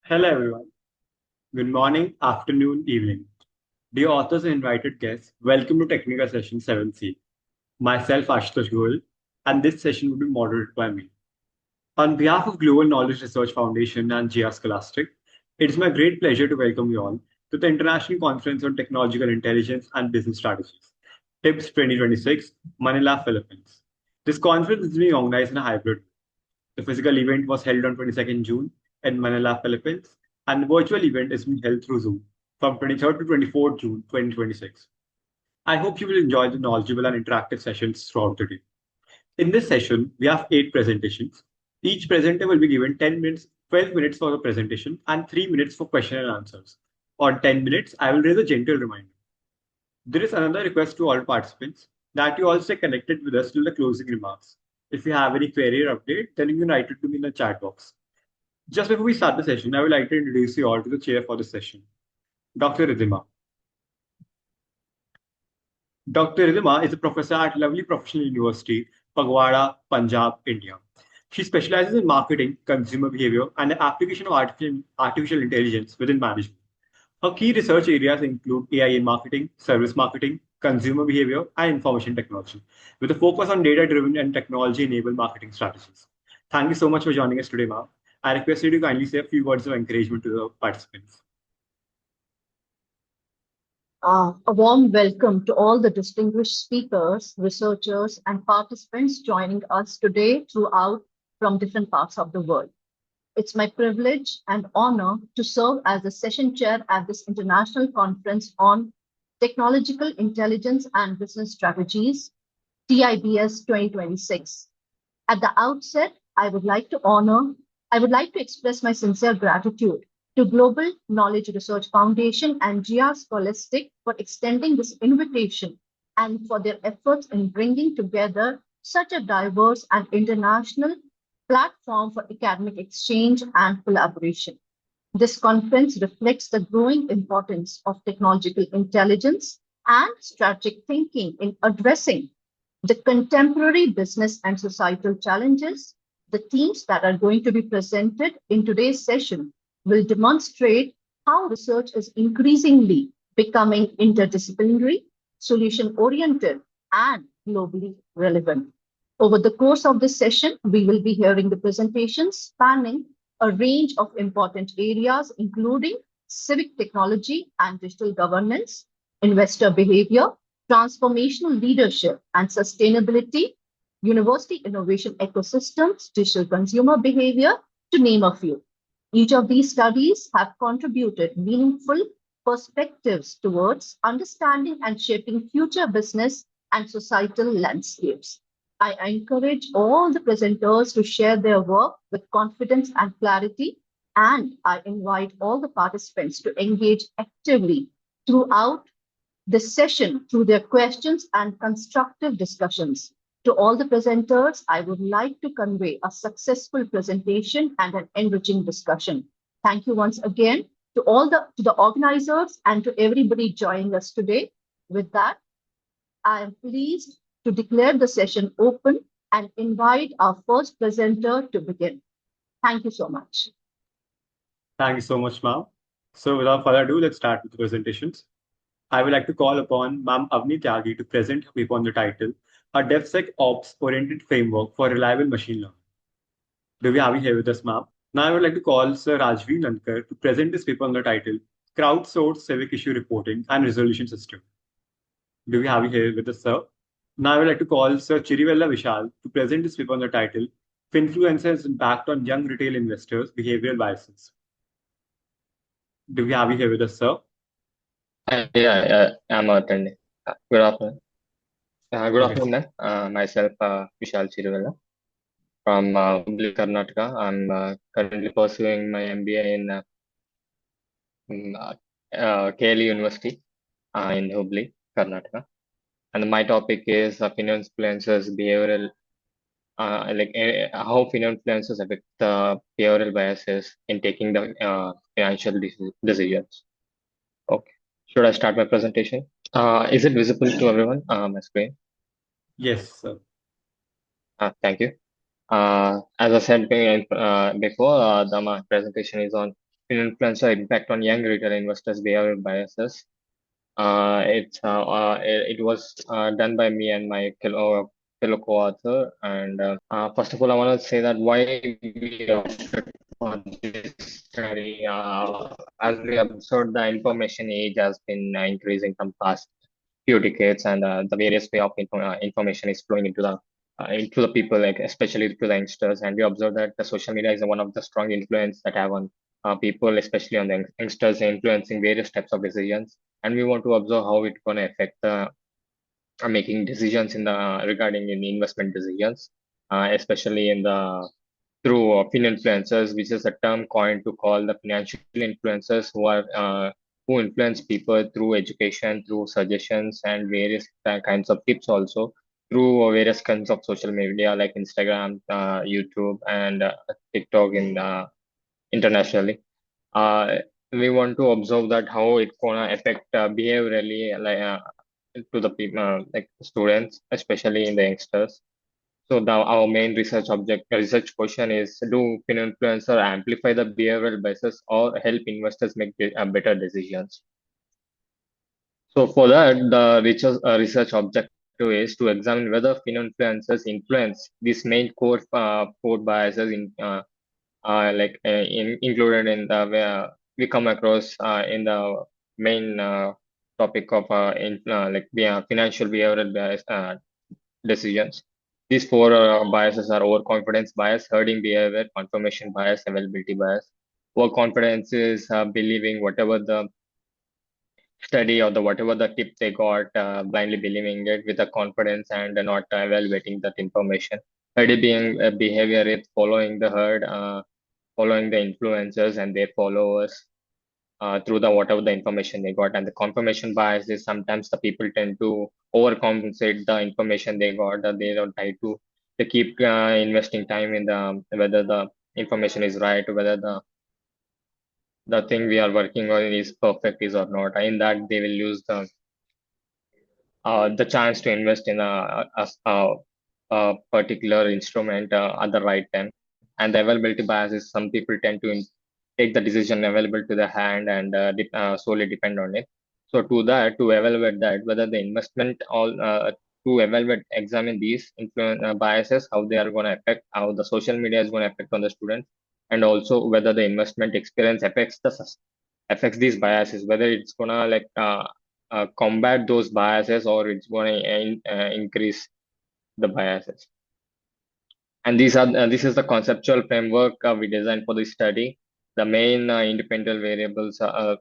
Hello, everyone. Good morning, afternoon, evening. Dear authors and invited guests, welcome to Technical Session 7C. Myself, Ashutosh Goel, and this session will be moderated by me. On behalf of Global Knowledge Research Foundation and GR Scholastic, it is my great pleasure to welcome you all to the International Conference on Technological Intelligence and Business Strategies, TIBS 2026, Manila, Philippines. This conference is being organized in a hybrid. The physical event was held on 22nd June in Manila, Philippines, and the virtual event is being held through Zoom from 23rd to 24th June 2026. I hope you will enjoy the knowledgeable and interactive sessions throughout the day. In this session, we have 8 presentations. Each presenter will be given 10 minutes, 12 minutes for the presentation, and 3 minutes for question and answers. On 10 minutes, I will raise a gentle reminder. There is another request to all participants that you all stay connected with us till the closing remarks. If you have any query or update, then you can write it to me in the chat box. Just before we start the session, I would like to introduce you all to the chair for the session, Dr. Ridhima. Dr. Ridhima is a professor at Lovely Professional University, Pagwara, Punjab, India. She specializes in marketing, consumer behavior, and the application of artificial intelligence within management. Her key research areas include AI in marketing, service marketing, consumer behavior, and information technology, with a focus on data driven and technology enabled marketing strategies. Thank you so much for joining us today, ma'am. I request you to kindly say a few words of encouragement to the participants. A warm welcome to all the distinguished speakers, researchers, and participants joining us today throughout from different parts of the world. It's my privilege and honor to serve as the session chair at this international conference on technological intelligence and business strategies, TIBS 2026. At the outset, I would like to express my sincere gratitude to Global Knowledge Research Foundation and GR Scholastic for extending this invitation and for their efforts in bringing together such a diverse and international platform for academic exchange and collaboration. This conference reflects the growing importance of technological intelligence and strategic thinking in addressing the contemporary business and societal challenges. The themes that are going to be presented in today's session will demonstrate how research is increasingly becoming interdisciplinary, solution oriented, and globally relevant. Over the course of this session, we will be hearing the presentations spanning a range of important areas, including civic technology and digital governance, investor behavior, transformational leadership and sustainability, university innovation ecosystems, digital consumer behavior, to name a few. Each of these studies have contributed meaningful perspectives towards understanding and shaping future business and societal landscapes. I encourage all the presenters to share their work with confidence and clarity, and I invite all the participants to engage actively throughout this session through their questions and constructive discussions. To all the presenters, I would like to convey a successful presentation and an enriching discussion. Thank you once again to the organizers and to everybody joining us today. With that, I am pleased to declare the session open and invite our first presenter to begin. Thank you so much. Thank you so much, ma'am. So without further ado, let's start with the presentations. I would like to call upon Ma'am Avni Tyagi to present her paper on the title, A DevSecOps-Oriented Framework for Reliable Machine Learning. Do we have you here with us, ma'am? Now I would like to call Sir Rajveer Nankar to present this paper on the title, Crowdsourced Civic Issue Reporting and Resolution System. Do we have you here with us, sir? Now I would like to call Sir Chirivella Vishal to present this paper on the title, Finfluencers' Impact on Young Retail Investors' Behavioral Biases. Do we have you here with us, sir? I'm attending. Good afternoon. Good Okay. afternoon, then. Myself, Vishal Chiruvella from Hubli, Karnataka. I'm currently pursuing my MBA in KLE University in Hubli, Karnataka. And my topic is influencers behavioral, how influencers affect the behavioral biases in taking the financial decisions. Okay. Should I start my presentation? Is it visible to everyone, my screen? Yes, sir. Thank you. As I said before, my presentation is on influencer impact on young retail investors' behavioral biases. It was done by me and my fellow co-author. And first of all, I want to say that why we opted for this study, as we observed, the information age has been increasing from past few decades, and the various way of information is flowing into the people, like especially to the youngsters. And we observe that the social media is one of the strong influence that have on people, especially on the youngsters, influencing various types of decisions. And we want to observe how it's going to affect the making decisions in the regarding in the investment decisions, especially in the through influencers, which is a term coined to call the financial influencers who influence people through education, through suggestions, and various kinds of tips also through various kinds of social media like Instagram, YouTube, and TikTok in internationally. Uh, we want to observe that how it gonna affect behaviorally to the people like students, especially in the youngsters. So now our main research question is: do influencer amplify the behavioral biases or help investors make better decisions? So for that, the research objective is to examine whether influencers influence these main core biases included in the where we come across in the main topic of financial behavioral bias decisions. These four biases are overconfidence bias, herding behavior, confirmation bias, availability bias. Overconfidence is believing whatever the study or the whatever the tip they got, blindly believing it with a confidence and not evaluating that information. Herding being behavior is following the herd, following the influencers and their followers through the whatever the information they got. And the confirmation bias is sometimes the people tend to overcompensate the information they got. They don't try to they keep investing time in the whether the information is right, whether the thing we are working on is perfect is or not. In that they will use the chance to invest in a particular instrument at the right time. And the availability bias is some people tend to take the decision available to the hand and solely depend on it. So to evaluate that, whether the investment to evaluate, examine these influence biases, how they are going to affect, how the social media is going to affect on the students, and also whether the investment experience affects these biases, whether it's gonna combat those biases or it's going to increase the biases. And this is the conceptual framework we designed for this study. The main independent variables are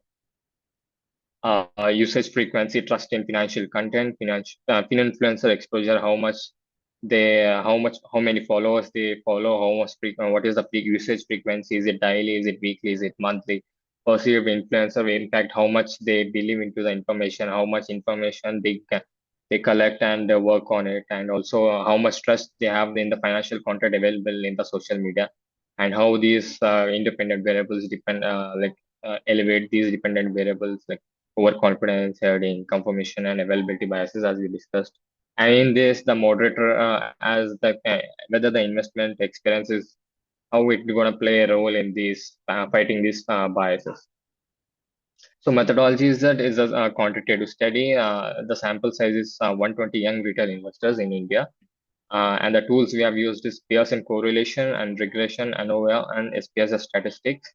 usage frequency, trust in financial content, influencer exposure, how many followers they follow, what is the peak usage frequency, is it daily, is it weekly, is it monthly, perceived influencer impact, how much they believe into the information, how much information they collect and work on it, and also how much trust they have in the financial content available in the social media, and how these independent variables elevate these dependent variables like overconfidence, herding, confirmation, and availability biases, as we discussed. And in this, the moderator, as the whether the investment experience is how it's going to play a role in these fighting these biases. So methodology is a quantitative study. The sample size is 120 young retail investors in India. And the tools we have used is Pearson correlation and regression, ANOVA, and SPSS statistics.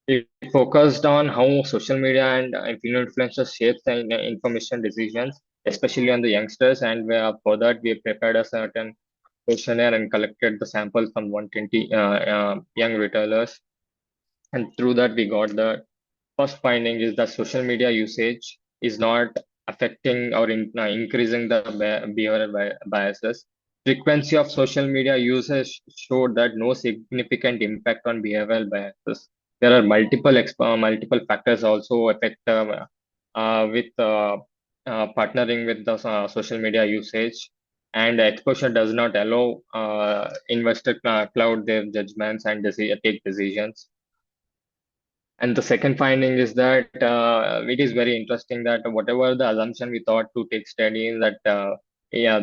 It focused on how social media and influencers shapes the information decisions, especially on the youngsters. And for that, we prepared a certain questionnaire and collected the samples from 120 young retailers. And through that, we got the first finding is that social media usage is not affecting or increasing the behavioral biases. Frequency of social media usage showed that no significant impact on behavioral biases. There are multiple factors also affect with partnering with the social media usage, and exposure does not allow investor cloud their judgments and take decisions. And the second finding is that it is very interesting that whatever the assumption we thought to take study that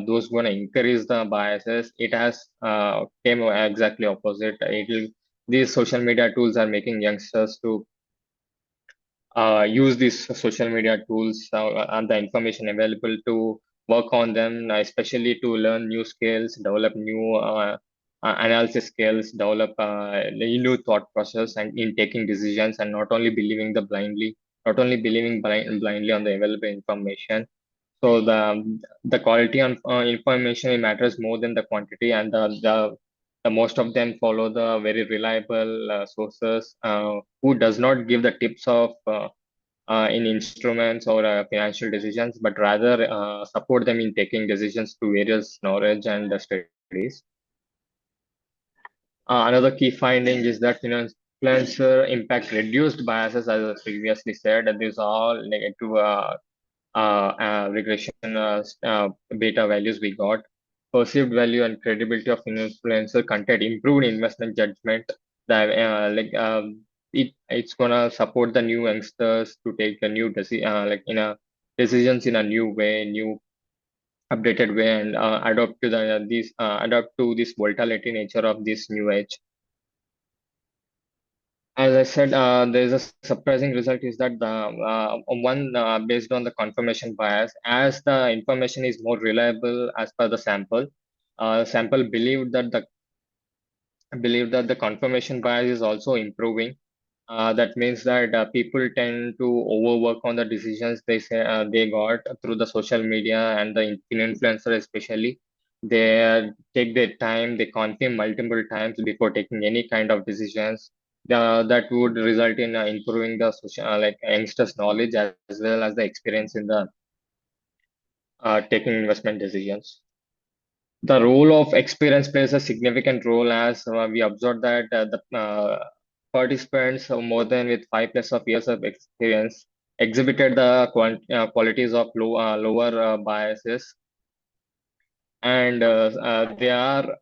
those going to increase the biases, it has came exactly opposite. These social media tools are making youngsters to use these social media tools and the information available to work on them, especially to learn new skills, develop new analysis skills, develop new thought process, and in taking decisions, and not only believing blindly on the available information. So the quality of information matters more than the quantity, and the most of them follow the very reliable sources who does not give the tips of in instruments or financial decisions, but rather support them in taking decisions through various knowledge and studies. Another key finding is that influencer impact reduced biases, as I previously said, and these are all negative regression beta values we got. Perceived value and credibility of influencer content improved investment judgment. That it's gonna support the new youngsters to take a new decisions in a new way, new updated way, and adapt to this volatility nature of this new age. As I said, there is a surprising result is that the one based on the confirmation bias, as the information is more reliable as per the sample believed that the confirmation bias is also improving. That means that people tend to overwork on the decisions they say they got through the social media and the influencer especially. They take their time, they confirm multiple times before taking any kind of decisions. That would result in improving the social, youngsters' knowledge as well as the experience in the taking investment decisions. The role of experience plays a significant role as we observed that the participants more than with 5 plus of years of experience exhibited the qualities of lower biases, and they are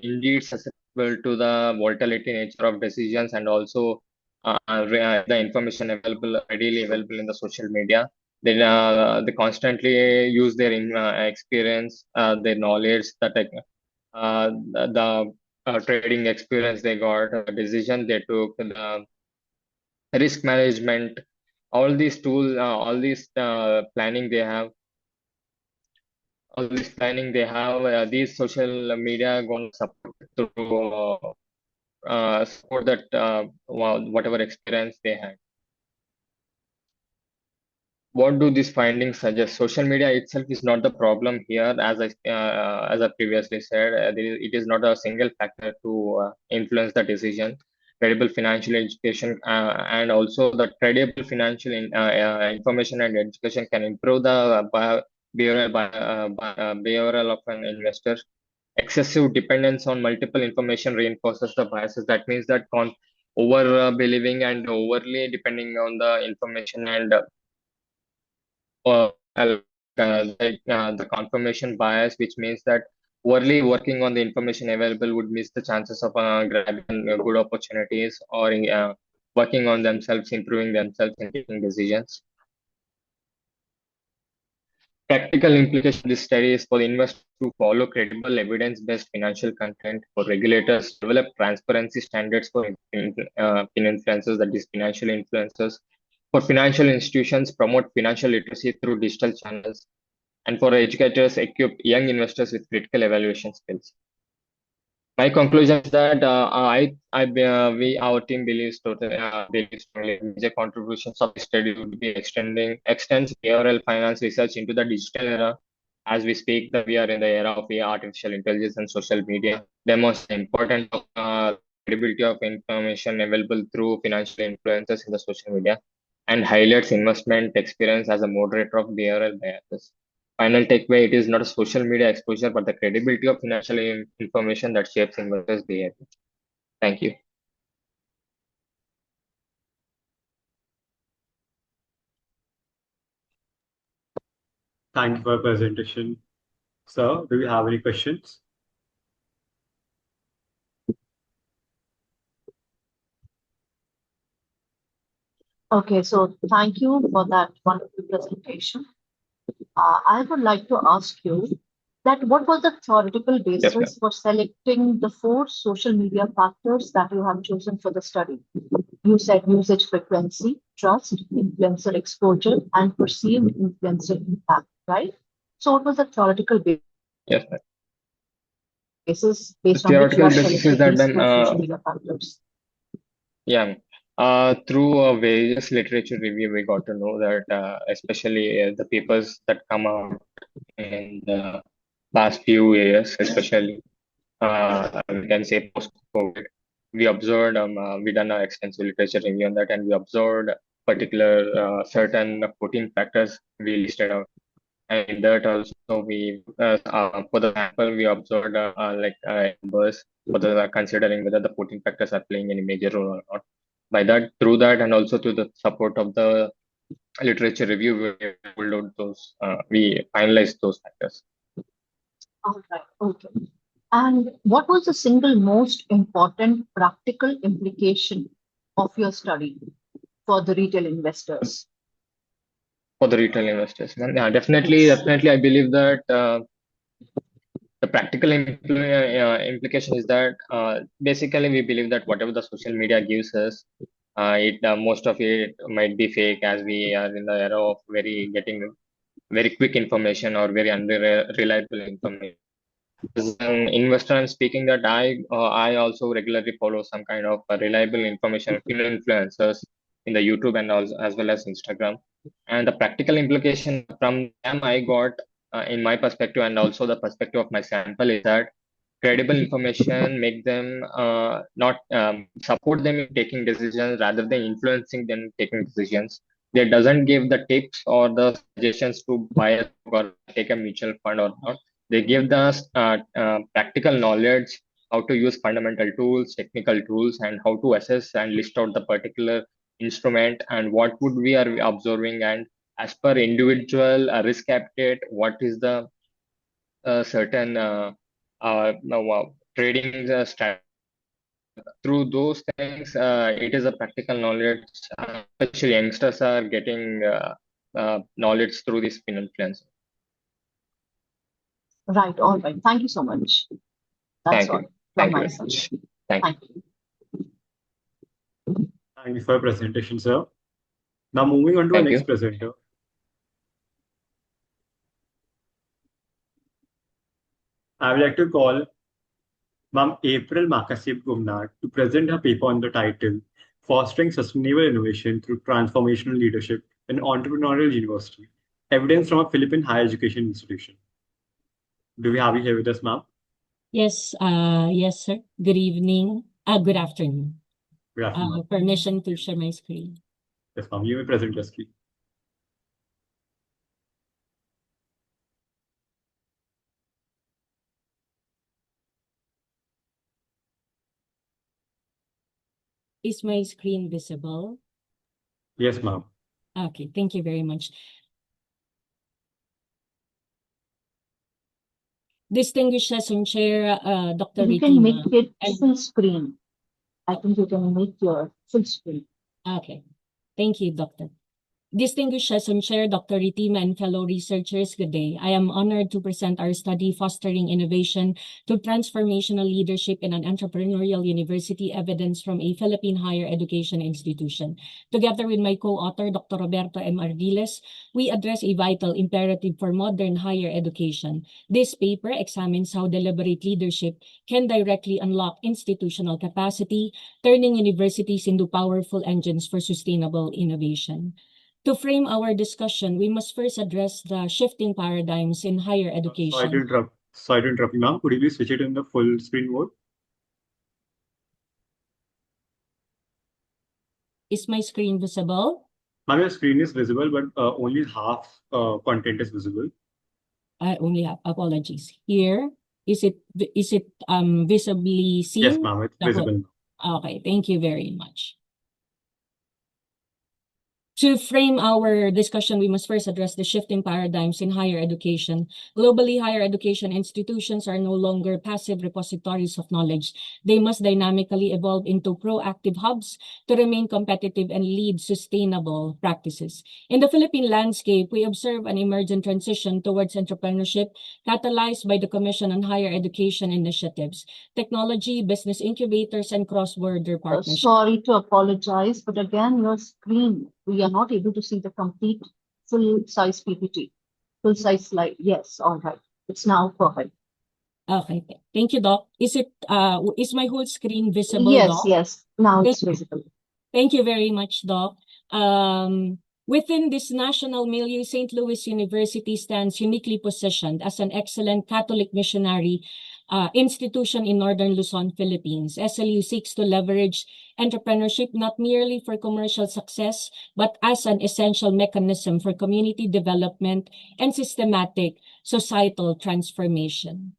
indeed susceptible to the volatility nature of decisions, and also the information readily available in the social media. They constantly use their experience, their knowledge, the trading experience they got, decision they took, the risk management, all these tools, all these planning they have, these social media going to support to support that whatever experience they had. What do these findings suggest? Social media itself is not the problem here, as I previously said. It is not a single factor to influence the decision. Credible financial education and also the credible financial information and education can improve the behavioral of an investor. Excessive dependence on multiple information reinforces the biases. That means that over believing and overly depending on the information and the confirmation bias, which means that overly working on the information available would miss the chances of grabbing good opportunities or working on themselves, improving themselves, and taking decisions. Practical implication of this study is for investors to follow credible evidence-based financial content, for regulators to develop transparency standards for influencers, that is financial influencers, for financial institutions promote financial literacy through digital channels, and for educators equip young investors with critical evaluation skills. My conclusion is that our team believes strongly major contributions of the study would be extends behavioral finance research into the digital era. As we speak, that we are in the era of artificial intelligence and social media, demonstrates the importance of credibility of information available through financial influences in the social media, and highlights investment experience as a moderator of behavioral biases. Final takeaway, it is not a social media exposure, but the credibility of financial information that shapes investors' behavior. Thank you. Thank you for your presentation. Sir, do you have any questions? Okay, so thank you for that wonderful presentation. I would like to ask you that what was the theoretical Yes, ma'am. basis for selecting the four social media factors that you have chosen for the study? You said usage frequency, trust, influencer exposure, and perceived influencer impact, right? So, what was the theoretical Yes, ma'am. basis The based on which you theoretical have basis is selected that these when two social media factors? yeah, through various literature review, we got to know that especially the papers that come out in the past few years, especially we can say post-COVID, we observed, we done an extensive literature review on that, and we observed particular certain 14 factors we listed out. And in that also for the sample we observed numbers for the considering whether the 14 factors are playing any major role or not. By that, through that, and also through the support of the literature review, we pulled out those, we finalized those factors. All right, okay. And what was the single most important practical implication of your study for the retail investors? For the retail investors, man, yeah, Yes. definitely, I believe that the practical implication is that basically we believe that whatever the social media gives us, it most of it might be fake, as we are in the era of very getting very quick information or very unreliable information. As an investor, I'm speaking that I also regularly follow some kind of reliable information influencers in the YouTube and also as well as Instagram. And the practical implication from them I got in my perspective and also the perspective of my sample is that credible information make them not support them in taking decisions rather than influencing them taking decisions. They doesn't give the tips or the suggestions to buy a stock or take a mutual fund or not. They give us practical knowledge, how to use fundamental tools, technical tools, and how to assess and list out the particular instrument and what would we are observing, and as per individual risk appetite, what is the certain trading strategy. Through those things, it is a practical knowledge. Especially youngsters are getting knowledge through this spin influence. Right, all right. Thank you so much. That's Thank you. all from Thank you my very side. much. Thank you. Thank you. Thank you for your presentation, sir. Now moving on to our Thank next you. presenter. I would like to call Ma'am April Makasib Gumnat to present her paper on the title Fostering Sustainable Innovation Through Transformational Leadership in Entrepreneurial University, Evidence from a Philippine Higher Education Institution. Do we have you here with us, ma'am? Yes, yes, sir. Good evening. Good afternoon. Good afternoon, ma'am. Permission to share my screen. Yes, ma'am. You may present your screen. Is my screen visible? Yes, ma'am. Okay, thank you very much. Distinguished Session Chair, Dr. You can make Ritima. it And, full screen. I think you can make your full screen. okay, thank you, Doctor. Distinguished Session Chair, Dr. Ritima, and fellow researchers, good day. I am honored to present our study, Fostering Innovation to Transformational Leadership in an Entrepreneurial University, Evidence from a Philippine Higher Education Institution. Together with my co-author, Dr. Roberto M. Ardiles, we address a vital imperative for modern higher education. This paper examines how deliberate leadership can directly unlock institutional capacity, turning universities into powerful engines for sustainable innovation. To frame our discussion, we must first address the shifting paradigms in higher Sorry to education. interrupt. Sorry to interrupt you, ma'am. Could you please switch it in the full screen mode? Is my screen visible? Ma'am, your screen is visible, but only half content is visible. I only have apologies. Here, is it visibly seen? Yes, ma'am, it's visible. Okay, thank you very much. To frame our discussion, we must first address the shifting paradigms in higher education. Globally, higher education institutions are no longer passive repositories of knowledge. They must dynamically evolve into proactive hubs to remain competitive and lead sustainable practices. In the Philippine landscape, we observe an emergent transition towards entrepreneurship catalyzed by the Commission on Higher Education initiatives, technology, business incubators, and cross-border partnerships. Sorry to apologize, but again, your screen, we are not able to see the complete full-size PPT, full-size slide. Yes, all right. It's now perfect. Okay, thank you, Doc. Is my whole screen visible, Yes, Doc? yes. Now it's visible. Thank you very much, Doc. Within this national milieu, St. Louis University stands uniquely positioned as an excellent Catholic missionary institution in Northern Luzon, Philippines. SLU seeks to leverage entrepreneurship not merely for commercial success, but as an essential mechanism for community development and systematic societal transformation.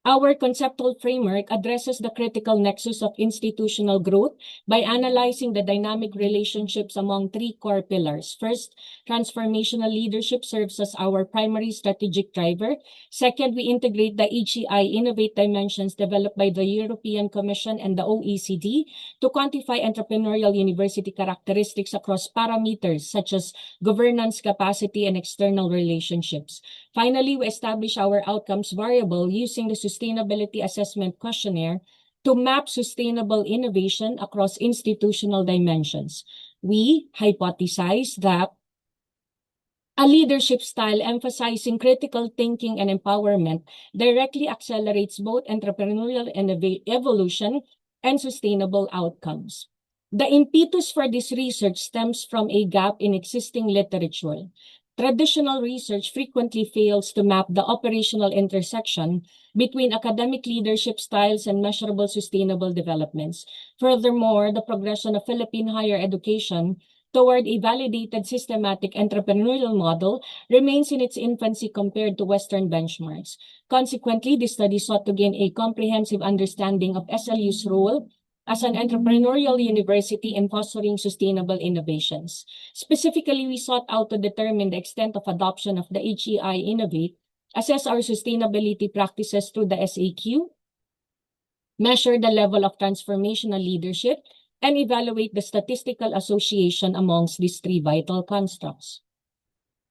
Our conceptual framework addresses the critical nexus of institutional growth by analyzing the dynamic relationships among three core pillars. First, transformational leadership serves as our primary strategic driver. Second, we integrate the HEI Innovate Dimensions developed by the European Commission and the OECD to quantify entrepreneurial university characteristics across parameters such as governance, capacity, and external relationships. Finally, we establish our outcomes variable using the Sustainability Assessment Questionnaire to map sustainable innovation across institutional dimensions. We hypothesize that a leadership style emphasizing critical thinking and empowerment directly accelerates both entrepreneurial evolution and sustainable outcomes. The impetus for this research stems from a gap in existing literature. Traditional research frequently fails to map the operational intersection between academic leadership styles and measurable sustainable developments. Furthermore, the progression of Philippine higher education toward a validated systematic entrepreneurial model remains in its infancy compared to Western benchmarks. Consequently, this study sought to gain a comprehensive understanding of SLU's role as an entrepreneurial university in fostering sustainable innovations. Specifically, we sought out to determine the extent of adoption of the HEI Innovate, assess our sustainability practices through the SAQ, measure the level of transformational leadership, and evaluate the statistical association amongst these three vital constructs.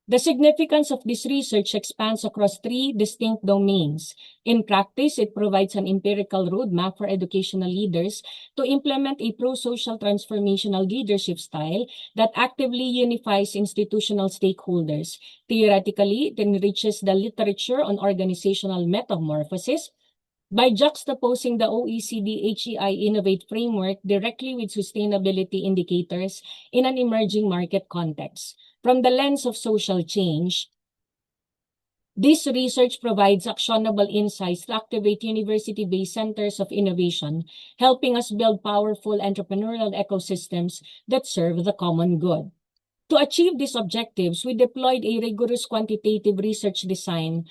The significance of this research expands across three distinct domains. In practice, it provides an empirical roadmap for educational leaders to implement a pro-social transformational leadership style that actively unifies institutional stakeholders. Theoretically, it enriches the literature on organizational metamorphosis by juxtaposing the OECD HEI Innovate framework directly with sustainability indicators in an emerging market context. From the lens of social change, this research provides actionable insights to activate university-based centers of innovation, helping us build powerful entrepreneurial ecosystems that serve the common good. To achieve these objectives, we deployed a rigorous quantitative research design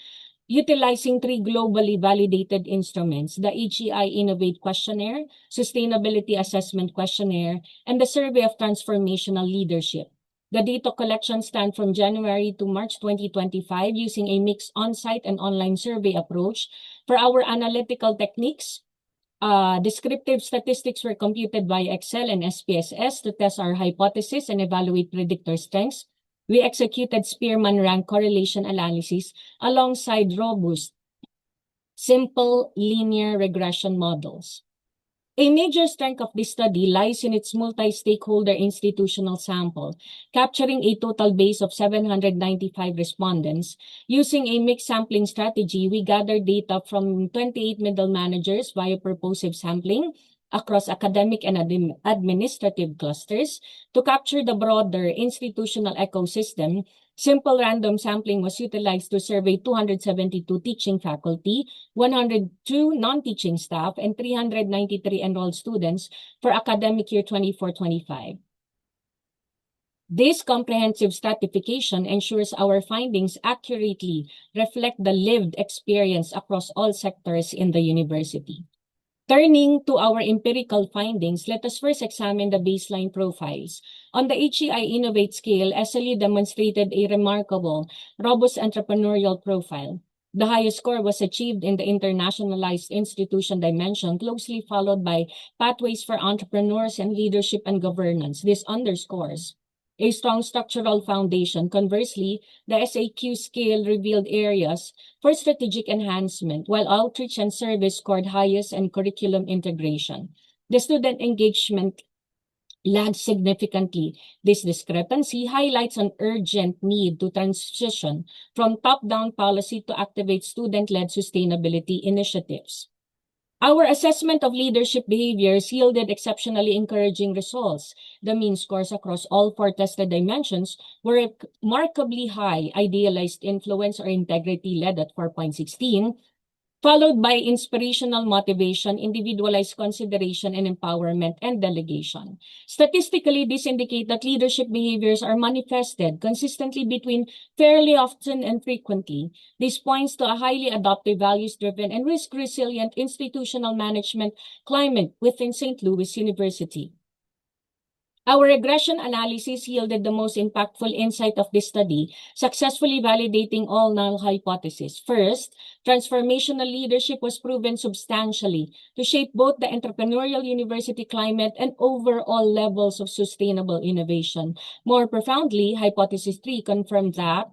utilizing three globally validated instruments: the HEI Innovate Questionnaire, Sustainability Assessment Questionnaire, and the Survey of Transformational Leadership. The data collection spanned from January to March 2025 using a mixed on-site and online survey approach. For our analytical techniques, descriptive statistics were computed by Excel and SPSS to test our hypothesis and evaluate predictor strengths. We executed Spearman rank correlation analysis alongside robust, simple linear regression models. A major strength of this study lies in its multi-stakeholder institutional sample, capturing a total base of 795 respondents. Using a mixed sampling strategy, we gathered data from 28 middle managers via purposive sampling across academic and administrative clusters. To capture the broader institutional ecosystem, simple random sampling was utilized to survey 272 teaching faculty, 102 non-teaching staff, and 393 enrolled students for academic year 24-25. This comprehensive stratification ensures our findings accurately reflect the lived experience across all sectors in the university. Turning to our empirical findings, let us first examine the baseline profiles. On the HEI Innovate scale, SLU demonstrated a remarkable, robust entrepreneurial profile. The highest score was achieved in the internationalized institution dimension, closely followed by pathways for entrepreneurs and leadership and governance. This underscores a strong structural foundation. Conversely, the SAQ scale revealed areas for strategic enhancement, while outreach and service scored highest and curriculum integration. The student engagement lagged significantly. This discrepancy highlights an urgent need to transition from top-down policy to activate student-led sustainability initiatives. Our assessment of leadership behaviors yielded exceptionally encouraging results. The mean scores across all 4 tested dimensions were remarkably high. Idealized influence or integrity led at 4.16, followed by inspirational motivation, individualized consideration and empowerment, and delegation. Statistically, this indicates that leadership behaviors are manifested consistently between fairly often and frequently. This points to a highly adaptive, values-driven, and risk-resilient institutional management climate within St. Louis University. Our regression analysis yielded the most impactful insight of this study, successfully validating all null hypotheses. First, transformational leadership was proven substantially to shape both the entrepreneurial university climate and overall levels of sustainable innovation. More profoundly, hypothesis 3 confirmed that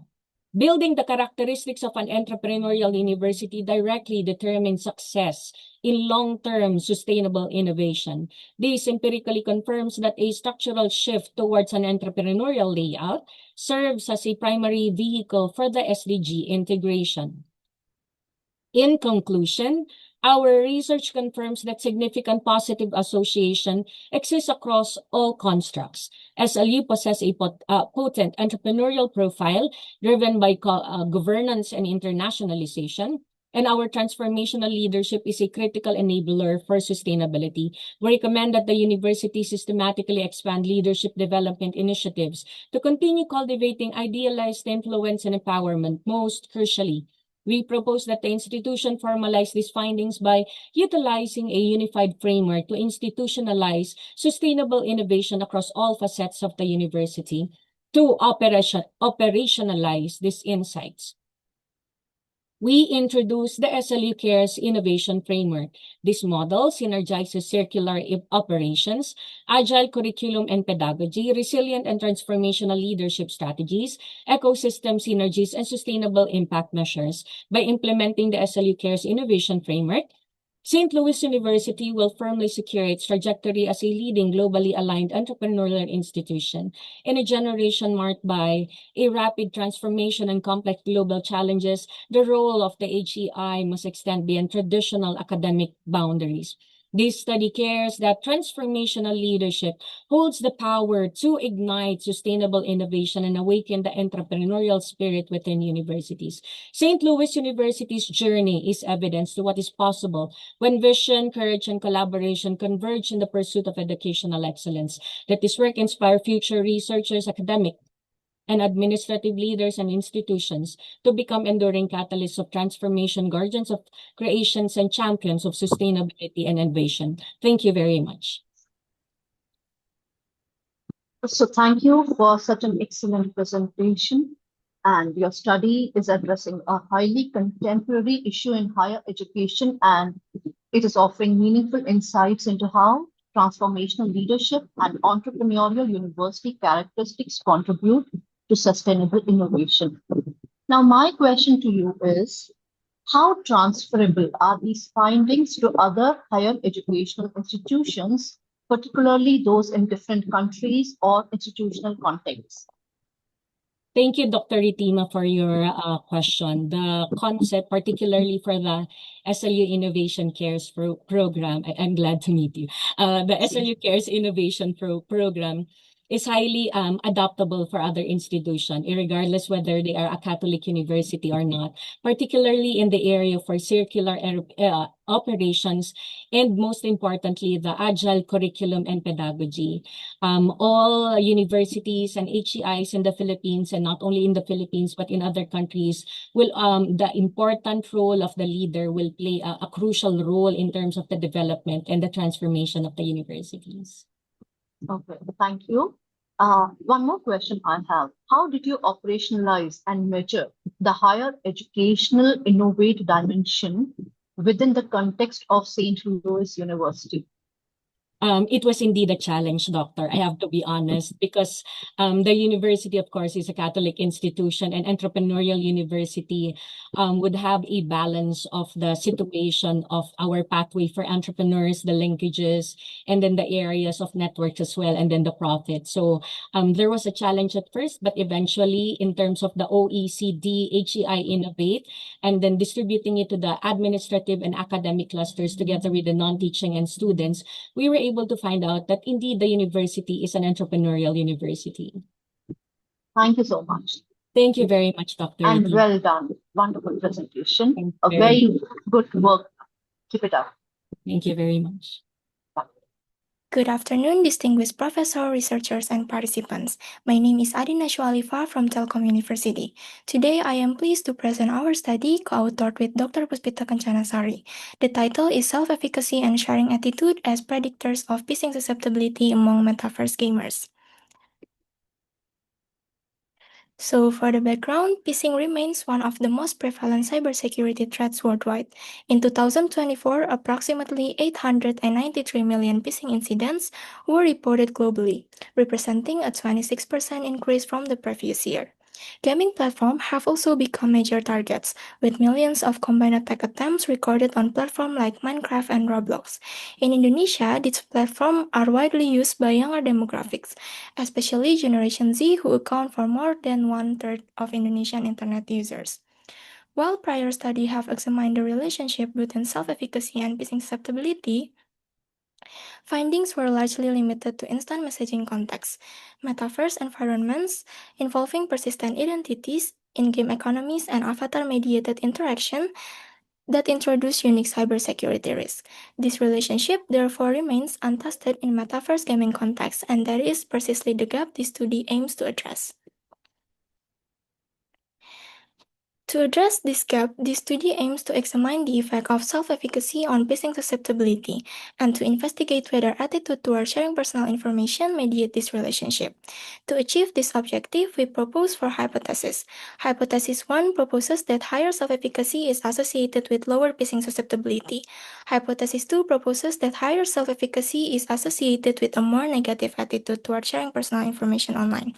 building the characteristics of an entrepreneurial university directly determines success in long-term sustainable innovation. This empirically confirms that a structural shift towards an entrepreneurial layout serves as a primary vehicle for the SDG integration. In conclusion, our research confirms that significant positive association exists across all constructs. SLU possesses a potent entrepreneurial profile driven by governance and internationalization, and our transformational leadership is a critical enabler for sustainability. We recommend that the university systematically expand leadership development initiatives to continue cultivating idealized influence and empowerment. Most crucially, we propose that the institution formalize these findings by utilizing a unified framework to institutionalize sustainable innovation across all facets of the university to operationalize these insights. We introduced the SLU Cares Innovation Framework. This model synergizes circular operations, agile curriculum and pedagogy, resilient and transformational leadership strategies, ecosystem synergies, and sustainable impact measures. By implementing the SLU Cares Innovation Framework, St. Louis University will firmly secure its trajectory as a leading globally aligned entrepreneurial institution in a generation marked by a rapid transformation and complex global challenges. The role of the HEI must extend beyond traditional academic boundaries. This study cares that transformational leadership holds the power to ignite sustainable innovation and awaken the entrepreneurial spirit within universities. St. Louis University's journey is evidence to what is possible when vision, courage, and collaboration converge in the pursuit of educational excellence. Let this work inspire future researchers, academic, and administrative leaders and institutions to become enduring catalysts of transformation, guardians of creations, and champions of sustainability and innovation. Thank you very much. So thank you for such an excellent presentation. And your study is addressing a highly contemporary issue in higher education, and it is offering meaningful insights into how transformational leadership and entrepreneurial university characteristics contribute to sustainable innovation. Now, my question to you is, how transferable are these findings to other higher educational institutions, particularly those in different countries or institutional contexts? Thank you, Dr. Ritima, for your question. The concept, particularly for the SLU Innovation Cares Program, I'm glad to meet you. The SLU Cares Innovation Program is highly adaptable for other institutions, regardless whether they are a Catholic university or not, particularly in the area for circular operations, and most importantly, the agile curriculum and pedagogy. All universities and HEIs in the Philippines, and not only in the Philippines, but in other countries, will the important role of the leader will play a crucial role in terms of the development and the transformation of the universities. Okay, thank you. One more question I have. How did you operationalize and measure the higher educational innovate dimension within the context of St. Louis University? It was indeed a challenge, Doctor. I have to be honest, because the university, of course, is a Catholic institution, and entrepreneurial university would have a balance of the situation of our pathway for entrepreneurs, the linkages, and then the areas of networks as well, and then the profit. So there was a challenge at first, but eventually, in terms of the OECD, HEI Innovate, and then distributing it to the administrative and academic clusters together with the non-teaching and students, we were able to find out that indeed the university is an entrepreneurial university. Thank you so much. Thank you very much, Dr. And Ricky. well done. Wonderful presentation. Thank A you very- very good work. Keep it up. Thank you very much. Good afternoon, distinguished professor, researchers, and participants. My name is Adina Shualifa from Telkom University. Today, I am pleased to present our study co-authored with Dr. Puspita Kancanasari. The title is Self-Efficacy and Sharing Attitude as Predictors of Phishing Susceptibility Among Metaverse Gamers. So for the background, phishing remains one of the most prevalent cybersecurity threats worldwide. In 2024, approximately 893 million phishing incidents were reported globally, representing a 26% increase from the previous year. Gaming platforms have also become major targets, with millions of combined attack attempts recorded on platforms like Minecraft and Roblox. In Indonesia, these platforms are widely used by younger demographics, especially Generation Z, who account for more than one-third of Indonesian internet users. While prior studies have examined the relationship between self-efficacy and phishing susceptibility, findings were largely limited to instant messaging contexts, metaverse environments involving persistent identities, in-game economies, and avatar-mediated interaction that introduce unique cybersecurity risks. This relationship therefore remains untested in metaverse gaming context, and that is precisely the gap this study aims to address. To address this gap, this study aims to examine the effect of self-efficacy on phishing susceptibility and to investigate whether attitude toward sharing personal information mediate this relationship. To achieve this objective, we propose four hypotheses. Hypothesis 1 proposes that higher self-efficacy is associated with lower phishing susceptibility. Hypothesis 2 proposes that higher self-efficacy is associated with a more negative attitude toward sharing personal information online.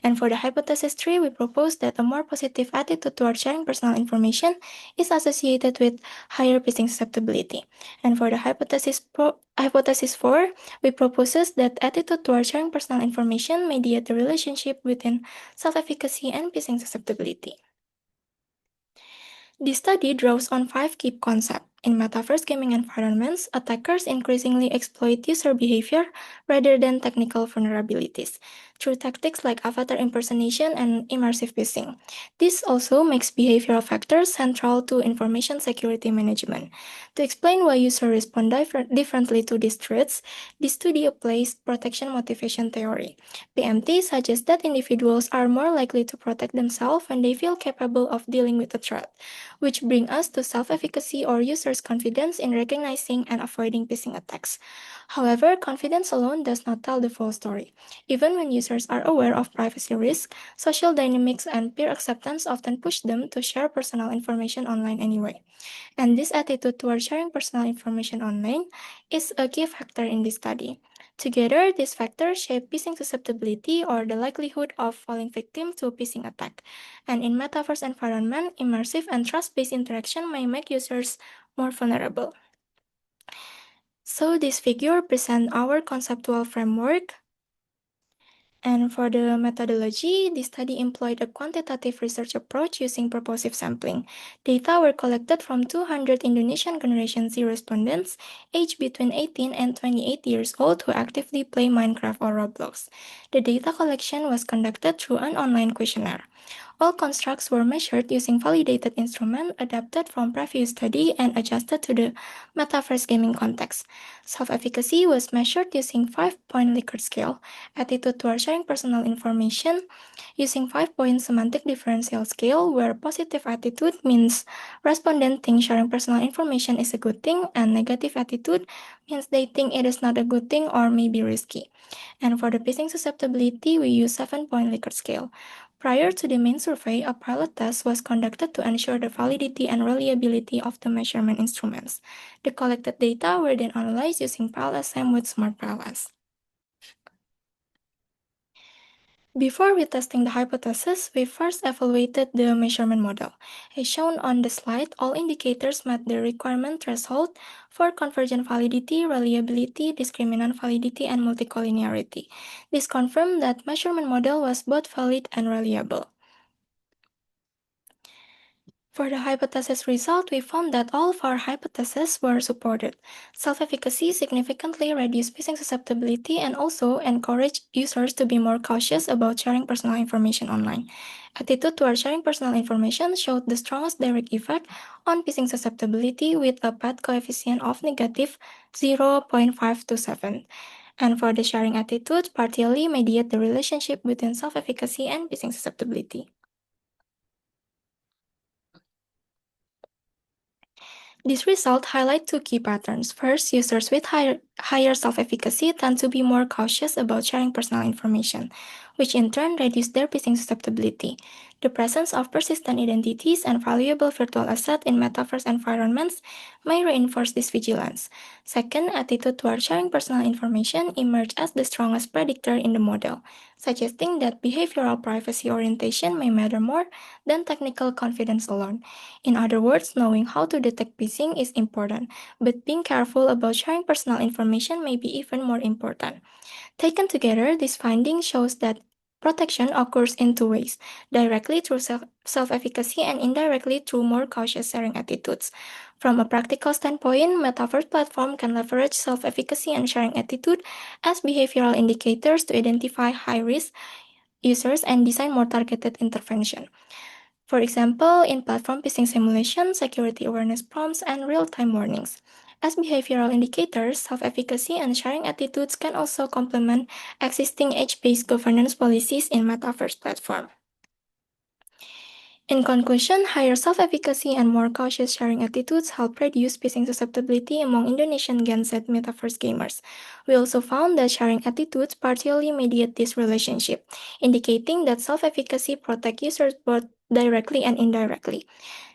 And for the hypothesis 3, we propose that a more positive attitude toward sharing personal information is associated with higher phishing susceptibility. And for the hypothesis 4, we propose that attitude toward sharing personal information mediate the relationship between self-efficacy and phishing susceptibility. This study draws on 5 key concepts. In metaverse gaming environments, attackers increasingly exploit user behavior rather than technical vulnerabilities through tactics like avatar impersonation and immersive phishing. This also makes behavioral factors central to information security management. To explain why users respond differently to these threats, this study applies protection motivation theory. PMT suggests that individuals are more likely to protect themselves when they feel capable of dealing with a threat, which bring us to self-efficacy or users' confidence in recognizing and avoiding phishing attacks. However, confidence alone does not tell the full story. Even when users are aware of privacy risks, social dynamics and peer acceptance often push them to share personal information online anyway. And this attitude toward sharing personal information online is a key factor in this study. Together, these factors shape phishing susceptibility or the likelihood of falling victim to a phishing attack. And in metaverse environment, immersive and trust-based interaction may make users more vulnerable. So this figure presents our conceptual framework And for the methodology, the study employed a quantitative research approach using purposive sampling. Data were collected from 200 Indonesian Generation Z respondents aged between 18 and 28 years old who actively play Minecraft or Roblox. The data collection was conducted through an online questionnaire. All constructs were measured using validated instruments adapted from previous study and adjusted to the metaverse gaming context. Self-efficacy was measured using 5-point Likert scale, attitude toward sharing personal information using 5-point semantic differential scale, where positive attitude means respondents think sharing personal information is a good thing, and negative attitude means they think it is not a good thing or may be risky. And for the phishing susceptibility, we use 7-point Likert scale. Prior to the main survey, a pilot test was conducted to ensure the validity and reliability of the measurement instruments. The collected data were then analyzed using PLSM with Smart PLS. Before retesting the hypothesis, we first evaluated the measurement model. As shown on the slide, all indicators met the requirement threshold for convergent validity, reliability, discriminant validity, and multicollinearity. This confirmed that measurement model was both valid and reliable. For the hypothesis result, we found that all of our hypotheses were supported. Self-efficacy significantly reduced phishing susceptibility and also encouraged users to be more cautious about sharing personal information online. Attitude toward sharing personal information showed the strongest direct effect on phishing susceptibility with a PAT coefficient of negative 0.527. And for the sharing attitude, partially mediate the relationship between self-efficacy and phishing susceptibility. These results highlight two key patterns. First, users with higher self-efficacy tend to be more cautious about sharing personal information, which in turn reduces their phishing susceptibility. The presence of persistent identities and valuable virtual assets in metaverse environments may reinforce this vigilance. Second, attitude toward sharing personal information emerged as the strongest predictor in the model, suggesting that behavioral privacy orientation may matter more than technical confidence alone. In other words, knowing how to detect phishing is important, but being careful about sharing personal information may be even more important. Taken together, this finding shows that protection occurs in two ways, directly through self-efficacy and indirectly through more cautious sharing attitudes. From a practical standpoint, metaverse platform can leverage self-efficacy and sharing attitude as behavioral indicators to identify high-risk users and design more targeted intervention. For example, in platform phishing simulation, security awareness prompts, and real-time warnings. As behavioral indicators, self-efficacy and sharing attitudes can also complement existing age-based governance policies in metaverse platform. In conclusion, higher self-efficacy and more cautious sharing attitudes help reduce phishing susceptibility among Indonesian Gen Z metaverse gamers. We also found that sharing attitudes partially mediate this relationship, indicating that self-efficacy protects users both directly and indirectly.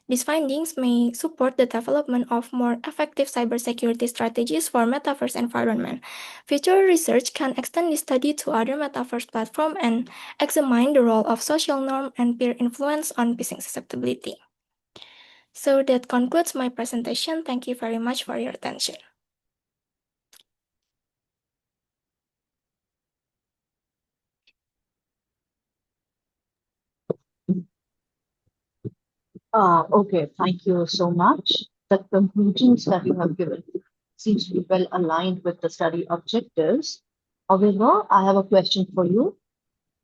These findings may support the development of more effective cybersecurity strategies for metaverse environment. Future research can extend this study to other metaverse platforms and examine the role of social norm and peer influence on phishing susceptibility. So that concludes my presentation. Thank you very much for your attention. Okay, thank you so much. The conclusions that you have given seems to be well aligned with the study objectives. However, I have a question for you.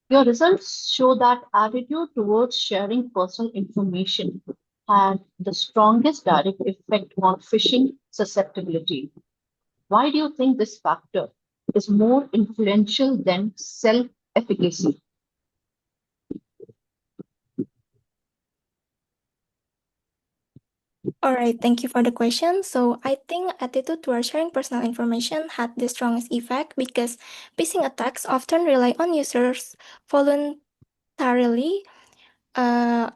Your results show that attitude towards sharing personal information had the strongest direct effect on phishing susceptibility. Why do you think this factor is more influential than self-efficacy? All right, thank you for the question. So I think attitude towards sharing personal information had the strongest effect because phishing attacks often rely on users voluntarily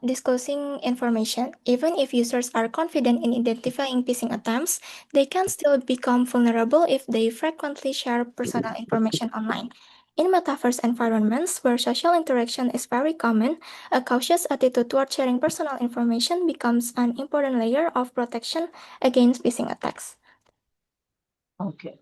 disclosing information. Even if users are confident in identifying phishing attempts, they can still become vulnerable if they frequently share personal information online. In metaverse environments where social interaction is very common, a cautious attitude toward sharing personal information becomes an important layer of protection against phishing attacks. Okay.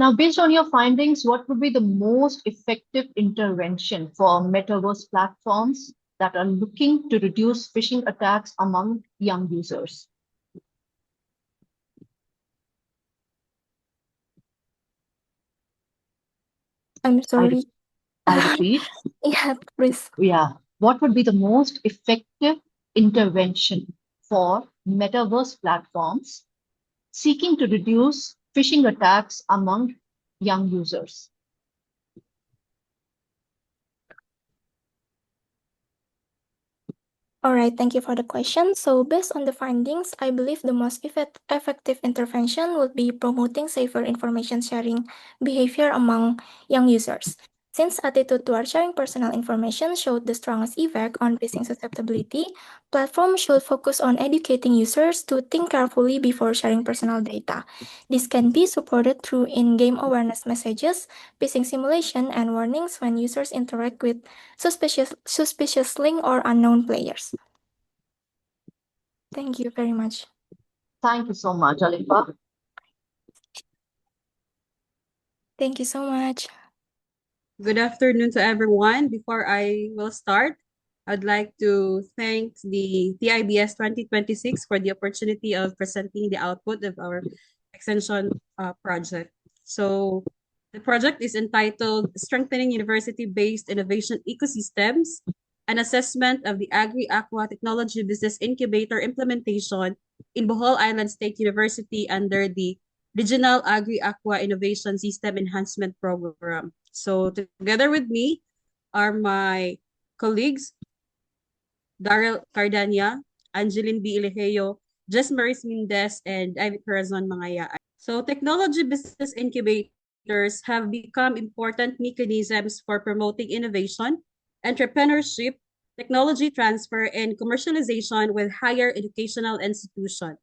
Now, based on your findings, what would be the most effective intervention for metaverse platforms that are looking to reduce phishing attacks among young users? I'm I, sorry. I repeat, Yeah, please. yeah, what would be the most effective intervention for metaverse platforms seeking to reduce phishing attacks among young users? All right, thank you for the question. So, based on the findings, I believe the most effective intervention would be promoting safer information sharing behavior among young users. Since attitude toward sharing personal information showed the strongest effect on phishing susceptibility, platforms should focus on educating users to think carefully before sharing personal data. This can be supported through in-game awareness messages, phishing simulation, and warnings when users interact with suspicious link or unknown players. Thank you very much. Thank you so much, Alifa. Thank you so much. Good afternoon to everyone. Before I will start, I'd like to thank the TIBS 2026 for the opportunity of presenting the output of our extension project. So the project is entitled Strengthening University-Based Innovation Ecosystems, an assessment of the Agri-Aqua Technology Business Incubator implementation in Bohol Island State University under the Regional Agri-Aqua Innovation System Enhancement Program. So together with me are my colleagues, Daryl Cardania, Angeline B. Ilejeo, Jess Maris Mendez, and Ivy Corazon Mangaya. So technology business incubators have become important mechanisms for promoting innovation, entrepreneurship, technology transfer, and commercialization with higher educational institutions.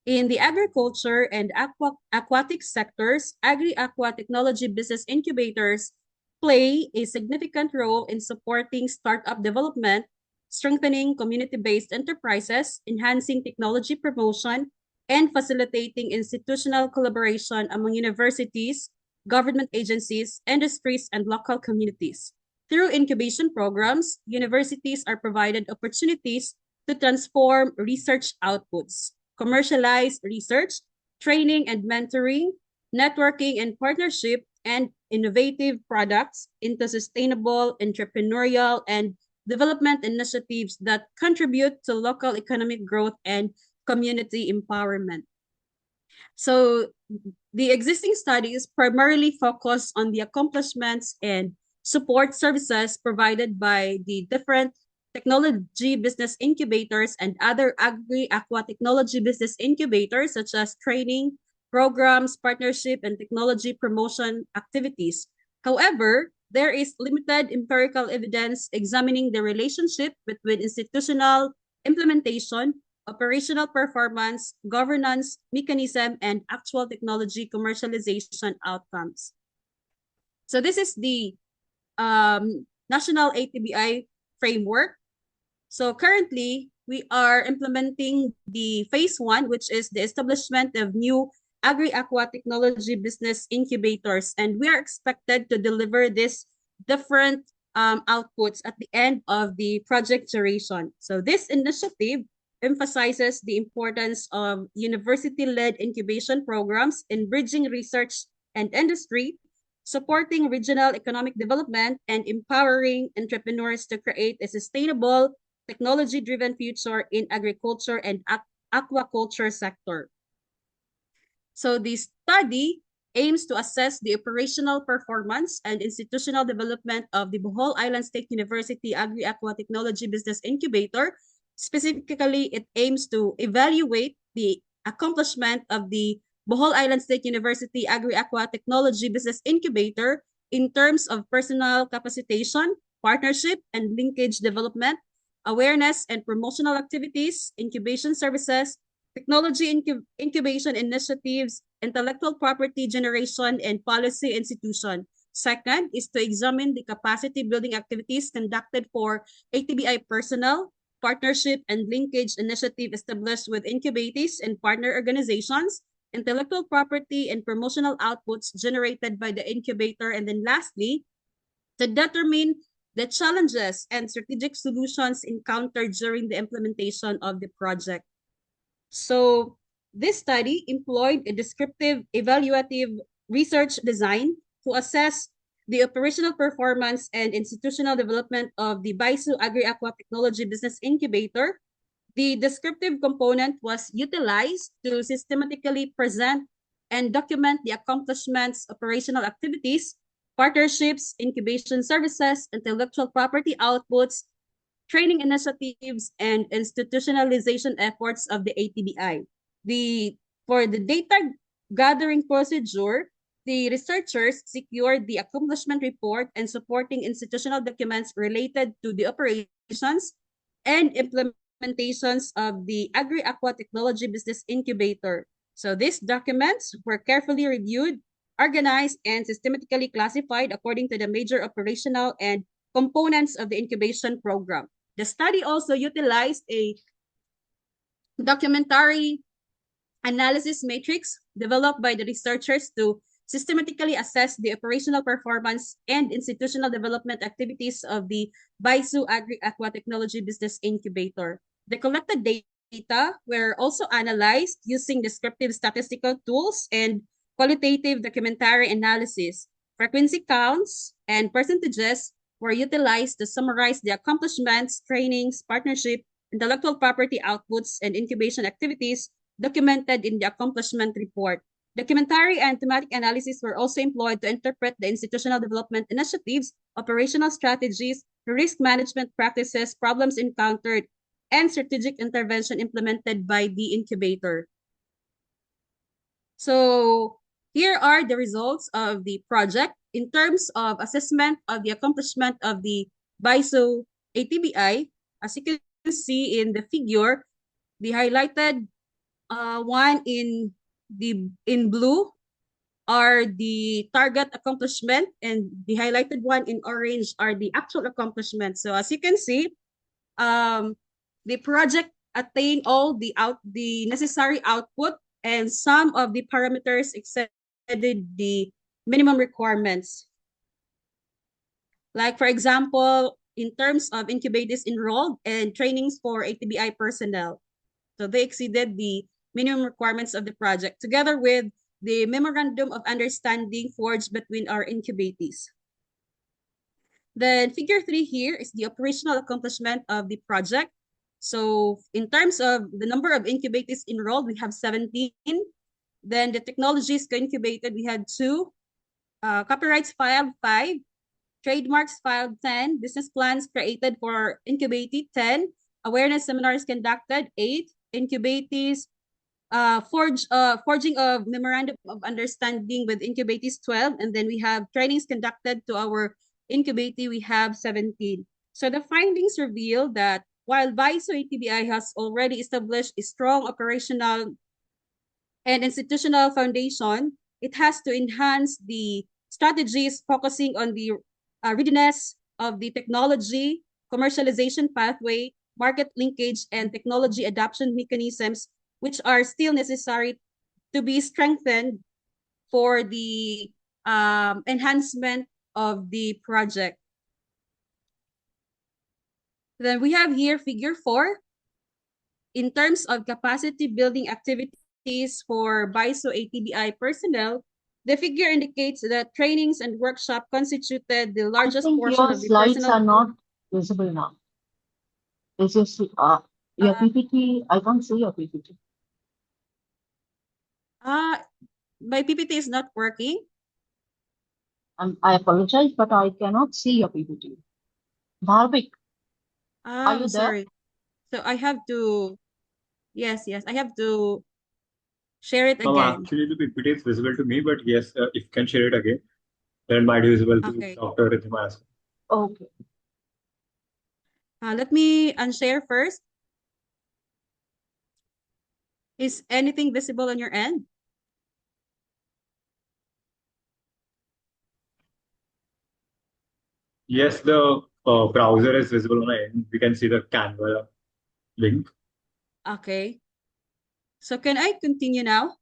In the agriculture and aquatic sectors, agri-aqua technology business incubators play a significant role in supporting startup development, strengthening community-based enterprises, enhancing technology promotion, and facilitating institutional collaboration among universities, government agencies, industries, and local communities. Through incubation programs, universities are provided opportunities to transform research outputs, commercialize research, training and mentoring, networking and partnership, and innovative products into sustainable entrepreneurial and development initiatives that contribute to local economic growth and community empowerment. So the existing studies primarily focus on the accomplishments and support services provided by the different technology business incubators and other agri-aqua technology business incubators, such as training, programs, partnership, and technology promotion activities. However, there is limited empirical evidence examining the relationship between institutional implementation, operational performance, governance mechanism, and actual technology commercialization outcomes. So this is the national ATBI framework. So currently, we are implementing the phase 1, which is the establishment of new agri-aqua technology business incubators. And we are expected to deliver this different outputs at the end of the project duration. So this initiative emphasizes the importance of university-led incubation programs in bridging research and industry, supporting regional economic development, and empowering entrepreneurs to create a sustainable, technology-driven future in agriculture and aquaculture sector. So the study aims to assess the operational performance and institutional development of the Bohol Island State University Agri-Aqua Technology Business Incubator. Specifically, it aims to evaluate the accomplishment of the Bohol Island State University Agri-Aqua Technology Business Incubator in terms of personal capacitation, partnership, and linkage development, awareness and promotional activities, incubation services, technology incubation initiatives, intellectual property generation, and policy institution. Second is to examine the capacity building activities conducted for ATBI personnel, partnership and linkage initiative established with incubators and partner organizations, intellectual property, and promotional outputs generated by the incubator. And then lastly, to determine the challenges and strategic solutions encountered during the implementation of the project. So this study employed a descriptive evaluative research design to assess the operational performance and institutional development of the Baisu Agri-Aqua Technology Business Incubator. The descriptive component was utilized to systematically present and document the accomplishments, operational activities, partnerships, incubation services, intellectual property outputs, training initiatives, and institutionalization efforts of the ATBI. For the data gathering procedure, the researchers secured the accomplishment report and supporting institutional documents related to the operations and implementations of the Agri-Aqua Technology Business Incubator. So these documents were carefully reviewed, organized, and systematically classified according to the major operational and components of the incubation program. The study also utilized a documentary analysis matrix developed by the researchers to systematically assess the operational performance and institutional development activities of the Baisu Agri-Aqua Technology Business Incubator. The collected data were also analyzed using descriptive statistical tools and qualitative documentary analysis. Frequency counts and percentages were utilized to summarize the accomplishments, trainings, partnership, intellectual property outputs, and incubation activities documented in the accomplishment report. Documentary and thematic analysis were also employed to interpret the institutional development initiatives, operational strategies, risk management practices, problems encountered, and strategic intervention implemented by the incubator. So here are the results of the project in terms of assessment of the accomplishment of the BISO ATBI. As you can see in the figure, the highlighted one in blue are the target accomplishment, and the highlighted one in orange are the actual accomplishments. So as you can see, the project attained all the necessary output, and some of the parameters exceeded the minimum requirements. Like for example, in terms of incubators enrolled and trainings for ATBI personnel. So they exceeded the minimum requirements of the project, together with the memorandum of understanding forged between our incubatees. Then figure 3 here is the operational accomplishment of the project. So in terms of the number of incubators enrolled, we have 17. Then the technologies co-incubated, we had 2. Copyrights filed 5. Trademarks filed 10. Business plans created for incubatee 10. Awareness seminars conducted 8. Incubatees, forging of memorandum of understanding with incubatees 12. And then we have trainings conducted to our incubatee, we have 17. So the findings reveal that while BISO ATBI has already established a strong operational and institutional foundation, it has to enhance the strategies focusing on the readiness of the technology, commercialization pathway, market linkage, and technology adoption mechanisms, which are still necessary to be strengthened for the enhancement of the project. Then we have here figure 4. In terms of capacity building activities for BISO ATBI personnel, the figure indicates that trainings and workshop constituted the largest portion Your of the slides personnel. are not visible now. This is your PPT. I can't see your PPT. My PPT is not working. I apologize, but I cannot see your PPT. Bharvik, are you I'm sorry. So I have to, yes, I have to share it again. Actually, the PPT is visible to me, but yes, if you can share it again, then it might be visible to Okay. Dr. Ridhima as well? Okay. Let me unshare first. Is anything visible on your end? Yes, the browser is visible on my end. We can see the Canva link. Okay. So can I continue now?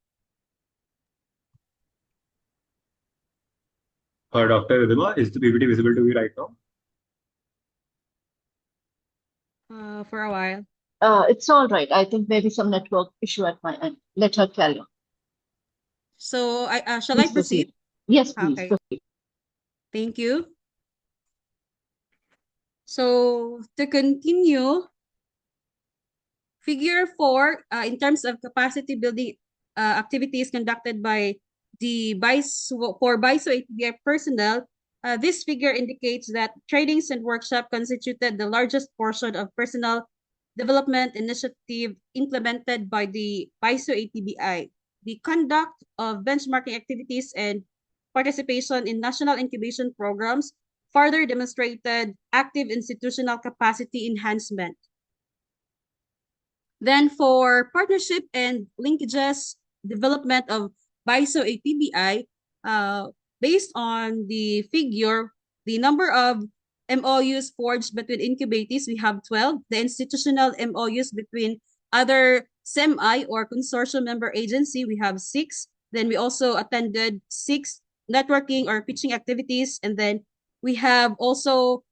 Dr. Ridhima, is the PPT visible to you right now? For a while. It's all right. I think maybe some network issue at my end. Let her carry on. So shall Please I proceed? proceed. Yes, please Okay. proceed. Thank you. So to continue, Figure 4, in terms of capacity building activities conducted by the BISO ATBI personnel, this figure indicates that trainings and workshop constituted the largest portion of personnel development initiative implemented by the BISO ATBI. The conduct of benchmarking activities and participation in national incubation programs further demonstrated active institutional capacity enhancement. Then for partnership and linkages development of BISO ATBI, based on the figure, the number of MOUs forged between incubators, we have 12. The institutional MOUs between other SEMI or consortium member agency, we have 6. Then we also attended 6 networking or pitching activities. And then we have also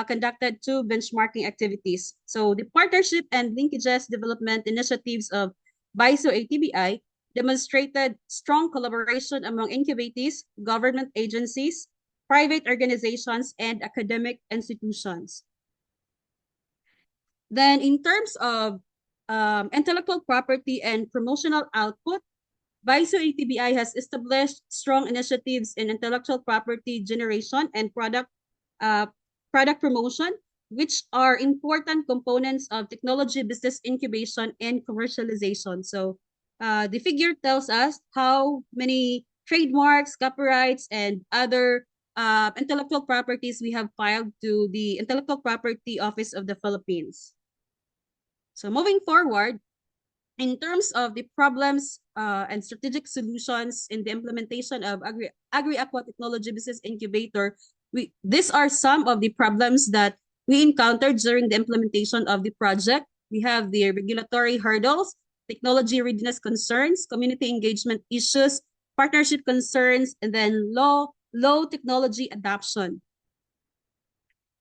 conducted 2 benchmarking activities. So the partnership and linkages development initiatives of BISO ATBI demonstrated strong collaboration among incubators, government agencies, private organizations, and academic institutions. Then in terms of intellectual property and promotional output, BISO ATBI has established strong initiatives in intellectual property generation and product promotion, which are important components of technology business incubation and commercialization. So the figure tells us how many trademarks, copyrights, and other intellectual properties we have filed to the Intellectual Property Office of the Philippines. So moving forward, in terms of the problems and strategic solutions in the implementation of Agri-Aqua Technology Business Incubator, these are some of the problems that we encountered during the implementation of the project. We have the regulatory hurdles, technology readiness concerns, community engagement issues, partnership concerns, and then low technology adoption.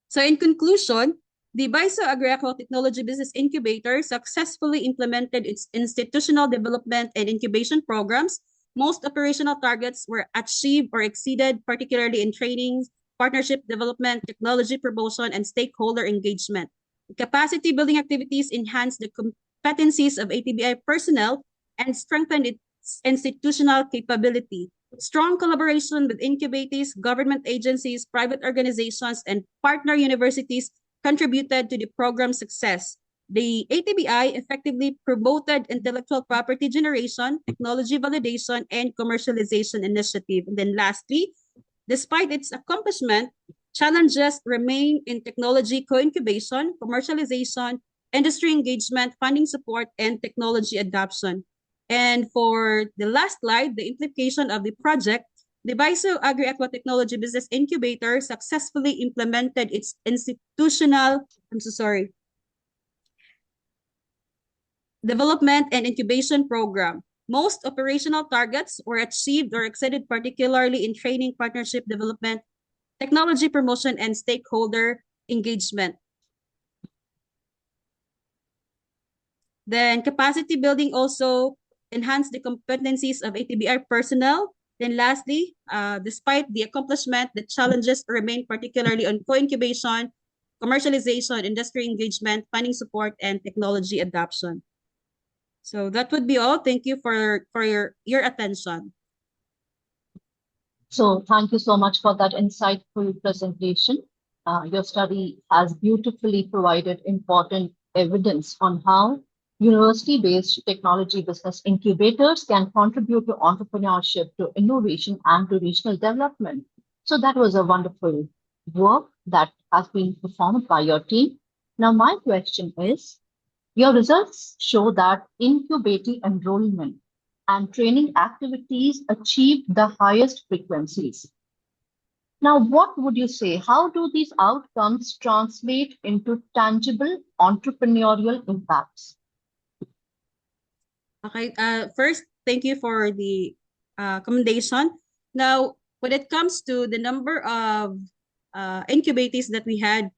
So in conclusion, the BISO Agri-Aqua Technology Business Incubator successfully implemented its institutional development and incubation programs. Most operational targets were achieved or exceeded, particularly in trainings, partnership development, technology promotion, and stakeholder engagement. Capacity building activities enhanced the competencies of ATBI personnel and strengthened its institutional capability. Strong collaboration with incubators, government agencies, private organizations, and partner universities contributed to the program's success. The ATBI effectively promoted intellectual property generation, technology validation, and commercialization initiative. And then lastly, despite its accomplishment, challenges remain in technology co-incubation, commercialization, industry engagement, funding support, and technology adoption. And for the last slide, the implication of the project, the BISO Agri-Aqua Technology Business Incubator successfully implemented its development and incubation program. Most operational targets were achieved or exceeded, particularly in training, partnership development, technology promotion, and stakeholder engagement. Then capacity building also enhanced the competencies of ATBI personnel. Then lastly, despite the accomplishment, the challenges remain particularly on co-incubation, commercialization, industry engagement, funding support, and technology adoption. So that would be all. Thank you for your attention. So thank you so much for that insightful presentation. Your study has beautifully provided important evidence on how university-based technology business incubators can contribute to entrepreneurship, to innovation, and to regional development. So that was a wonderful work that has been performed by your team. Now, my question is, your results show that incubating enrollment and training activities achieve the highest frequencies. Now, what would you say? How do these outcomes translate into tangible entrepreneurial impacts? Okay, first, thank you for the commendation. Now, when it comes to the number of incubators that we had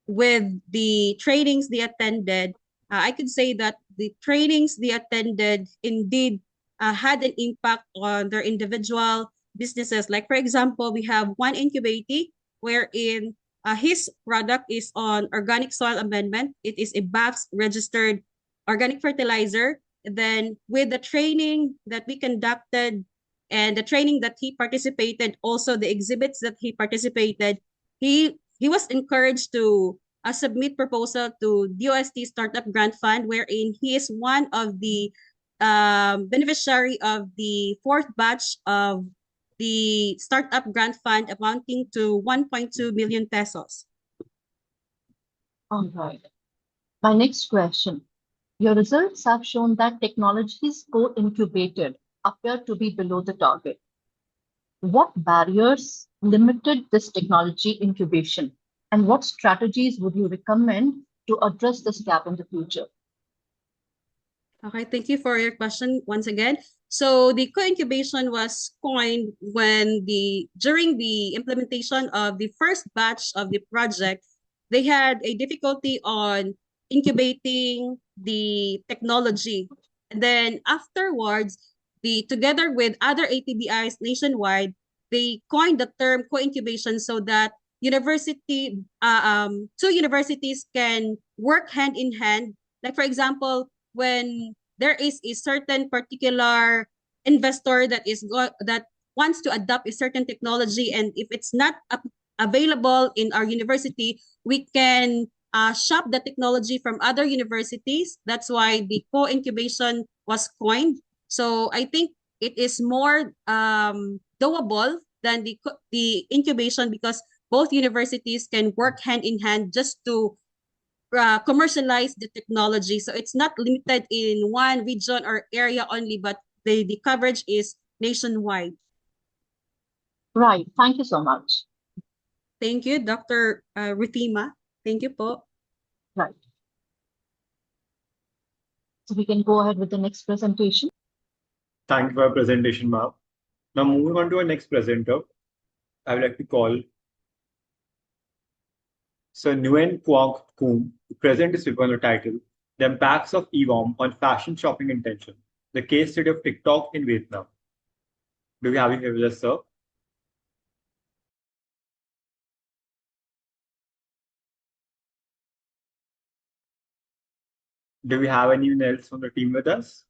with the trainings they attended, I could say that the trainings they attended indeed had an impact on their individual businesses. Like, for example, we have one incubator wherein his product is on organic soil amendment. It is a BAFS registered organic fertilizer. And then with the training that we conducted and the training that he participated, also the exhibits that he participated, he was encouraged to submit proposal to DOST Startup Grant Fund, wherein he is one of the beneficiary of the fourth batch of the Startup Grant Fund, amounting to 1.2 million pesos. All right. My next question. Your results have shown that technologies co-incubated appear to be below the target. What barriers limited this technology incubation, and what strategies would you recommend to address this gap in the future? Okay, thank you for your question once again. So the co-incubation was coined during the implementation of the first batch of the project, they had a difficulty on incubating the technology. And then afterwards, together with other ATBIs nationwide, they coined the term co-incubation so that two universities can work hand in hand. Like, for example, when there is a certain particular investor that wants to adopt a certain technology, and if it's not available in our university, we can shop the technology from other universities. That's why the co-incubation was coined. So I think it is more doable than the incubation, because both universities can work hand in hand just to commercialize the technology. So it's not limited in one region or area only, but the coverage is nationwide. Right. Thank you so much. Thank you, Dr. Rutima. Thank you po. Right. So we can go ahead with the next presentation. Thank you for your presentation, ma'am. Now moving on to our next presenter, I would like to call Sir Nguyen Quoc Coom to present his paper on the title, The Impacts of EWOM on Fashion Shopping Intention, the case study of TikTok in Vietnam. Do we have you here with us, sir? Do we have anyone else on the team with us?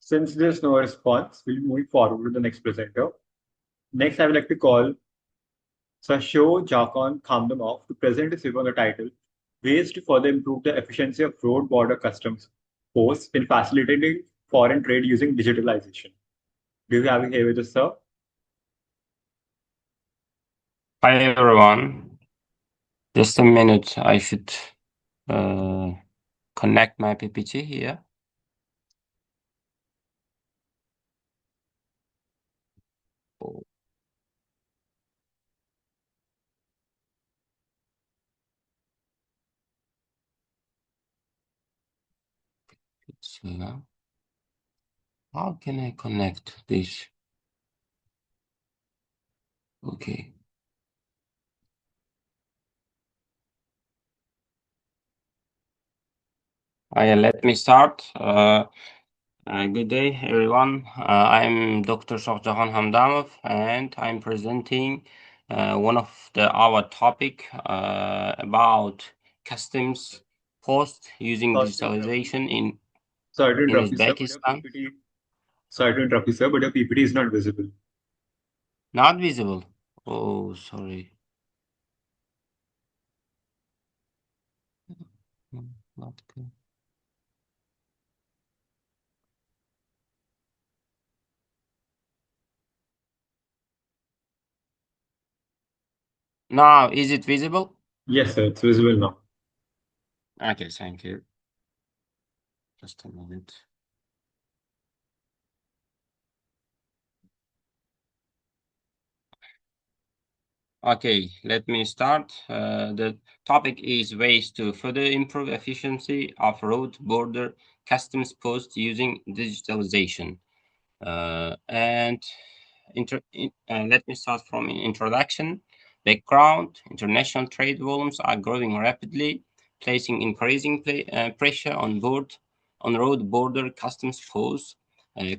Since there's no response, we'll be moving forward to the next presenter. Next, I would like to call Sir Sho Jakon Khamdamov to present his paper on the title, Ways to Further Improve the Efficiency of Road Border Customs Posts in Facilitating Foreign Trade Using Digitalization. Do you have it here with us, sir? Hi everyone. Just a minute. I should connect my PPT here. Oh. How can I connect this? Okay. Let me start. Good day, everyone. I'm Dr. Shahjahan Hamdamov, and I'm presenting one of our topic about customs post using digitalization in Uzbekistan. Sorry to interrupt you, sir, but your PPT is not visible. Not visible. Oh, sorry. Not good. Now, is it visible? Yes, sir, it's visible now. Okay, thank you. Just a moment. Okay, let me start. The topic is ways to further improve efficiency of road border customs posts using digitalization. And let me start from introduction. Background: international trade volumes are growing rapidly, placing increasing pressure on road border customs posts.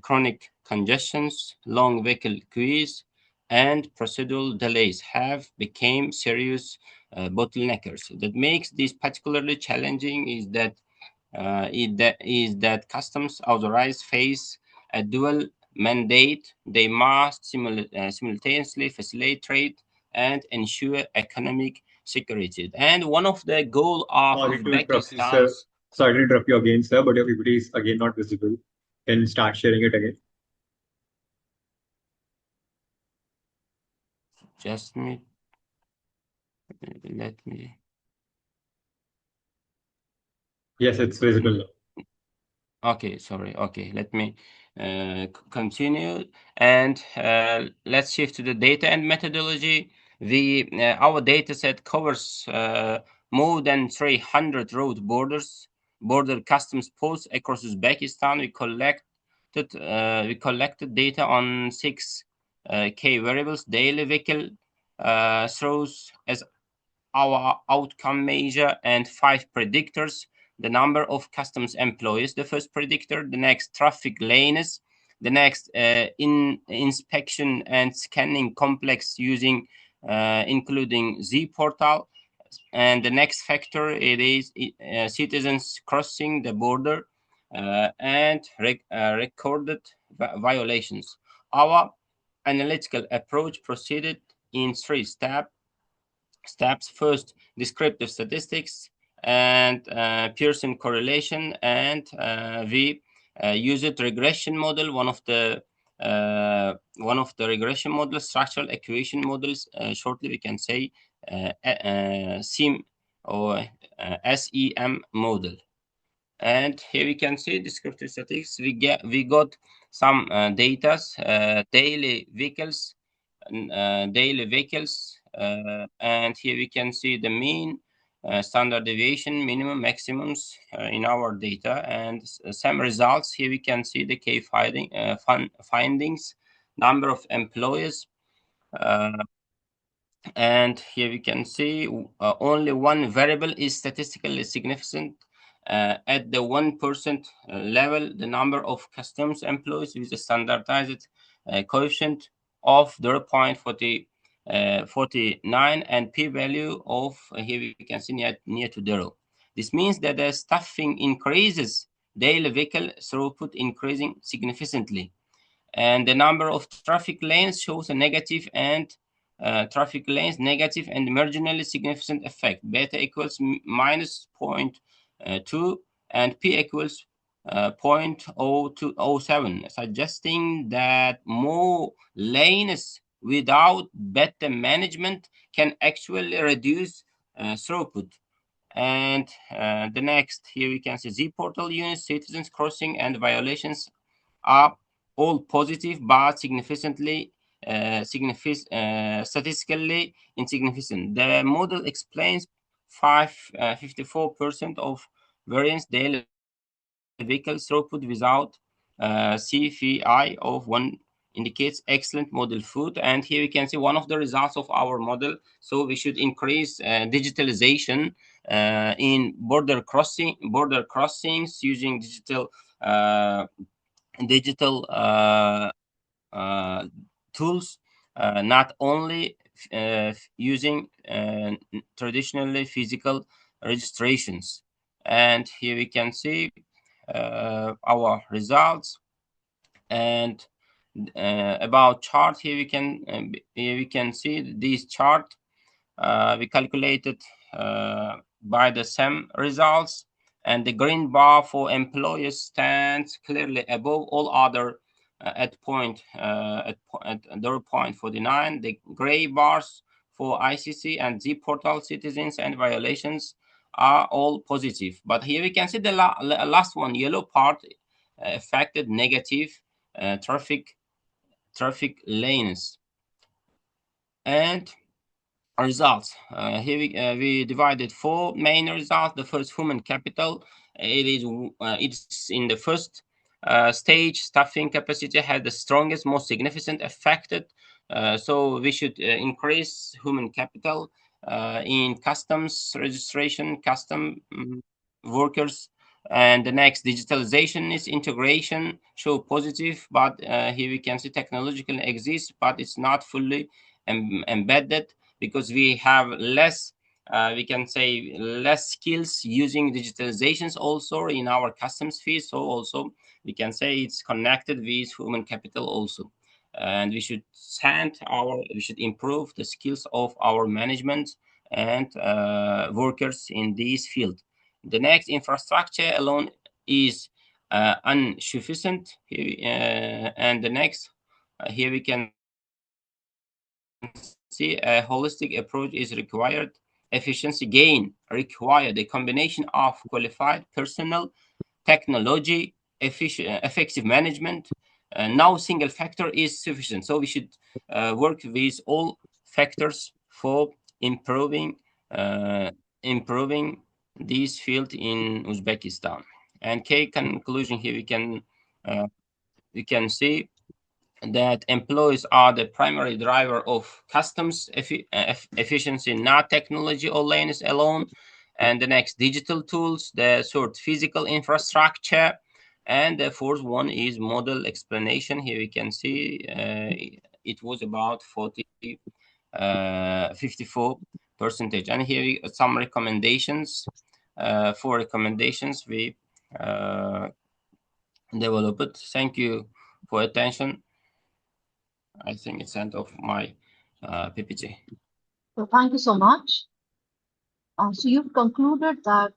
Chronic congestions, long vehicle queues, and procedural delays have become serious bottleneckers. That makes this particularly challenging is that customs authorized face a dual mandate. They must simultaneously facilitate trade and ensure economic security. And one of the goal of Sorry to interrupt you, sir. Uzbekistan's Sorry to interrupt you again, sir, but your PPT is again not visible. Can you start sharing it again? just me let me Yes, it's visible now. Okay, sorry. Okay, let me continue, and let's shift to the data and methodology. Our data set covers more than 300 border customs posts across Uzbekistan. We collected data on six key variables: daily vehicle throws as our outcome measure, and five predictors: the number of customs employees, the first predictor; the next, traffic lanes; the next, inspection and scanning complex using including Z portal; and the next factor, it is citizens crossing the border and recorded violations. Our analytical approach proceeded in three steps. First, descriptive statistics and Pearson correlation, and we used regression model, one of the regression models, structural equation models. Shortly, we can say SEM or SEM model. And here we can see descriptive statistics. We got some data, daily vehicles, and here we can see the mean, standard deviation, minimum, maximums in our data, and some results. Here we can see the key findings: number of employees, uh, and here we can see only one variable is statistically significant. At the 1% level, the number of customs employees with a standardized coefficient of 0.49 and p-value of, here we can see, near to 0. This means that the staffing increases, daily vehicle throughput increasing significantly, and the number of traffic lanes shows a negative and marginally significant effect. Beta equals minus 0.2 and p equals 0.0207, suggesting that more lanes without better management can actually reduce throughput. And the next, here we can see Z portal units, citizens crossing, and violations are all positive, but statistically insignificant. The model explains 54% of variance daily vehicle throughput without CFI of 1 indicates excellent model food. And here we can see one of the results of our model. So we should increase digitalization in border crossings using digital uh, tools, not only using traditionally physical registrations. And here we can see our results. And about chart, here we can see this chart. We calculated by the SEM results, and the green bar for employers stands clearly above all other at 0.49. The gray bars for ICC and Z portal citizens and violations are all positive. But here we can see the last one, yellow part, affected negative traffic lanes. And results. Here we divided four main results. The first, human capital. It's in the first stage. Staffing capacity had the strongest, most significant affected. So we should increase human capital in customs registration, custom workers. And the next, digitalization is integration, show positive, but here we can see technological exists, but it's not fully embedded because we have less, we can say, less skills using digitalizations also in our customs fees. So also we can say it's connected with human capital also. And we should we should improve the skills of our management and workers in this field. The next, infrastructure alone is insufficient. And the next, here we can see a holistic approach is required. Efficiency gain required a combination of qualified personnel, technology, effective management. Now single factor is sufficient. So we should work with all factors for improving uh, improving this field in Uzbekistan. And key conclusion here we can see that employees are the primary driver of customs efficiency, not technology or lanes alone. And the next, digital tools. The third, physical infrastructure. And the fourth one is model explanation. Here we can see it was about 54 percentage. And here some recommendations. For recommendations we developed. Thank you for attention. I think it's end of my PPT. So thank you so much. So you've concluded that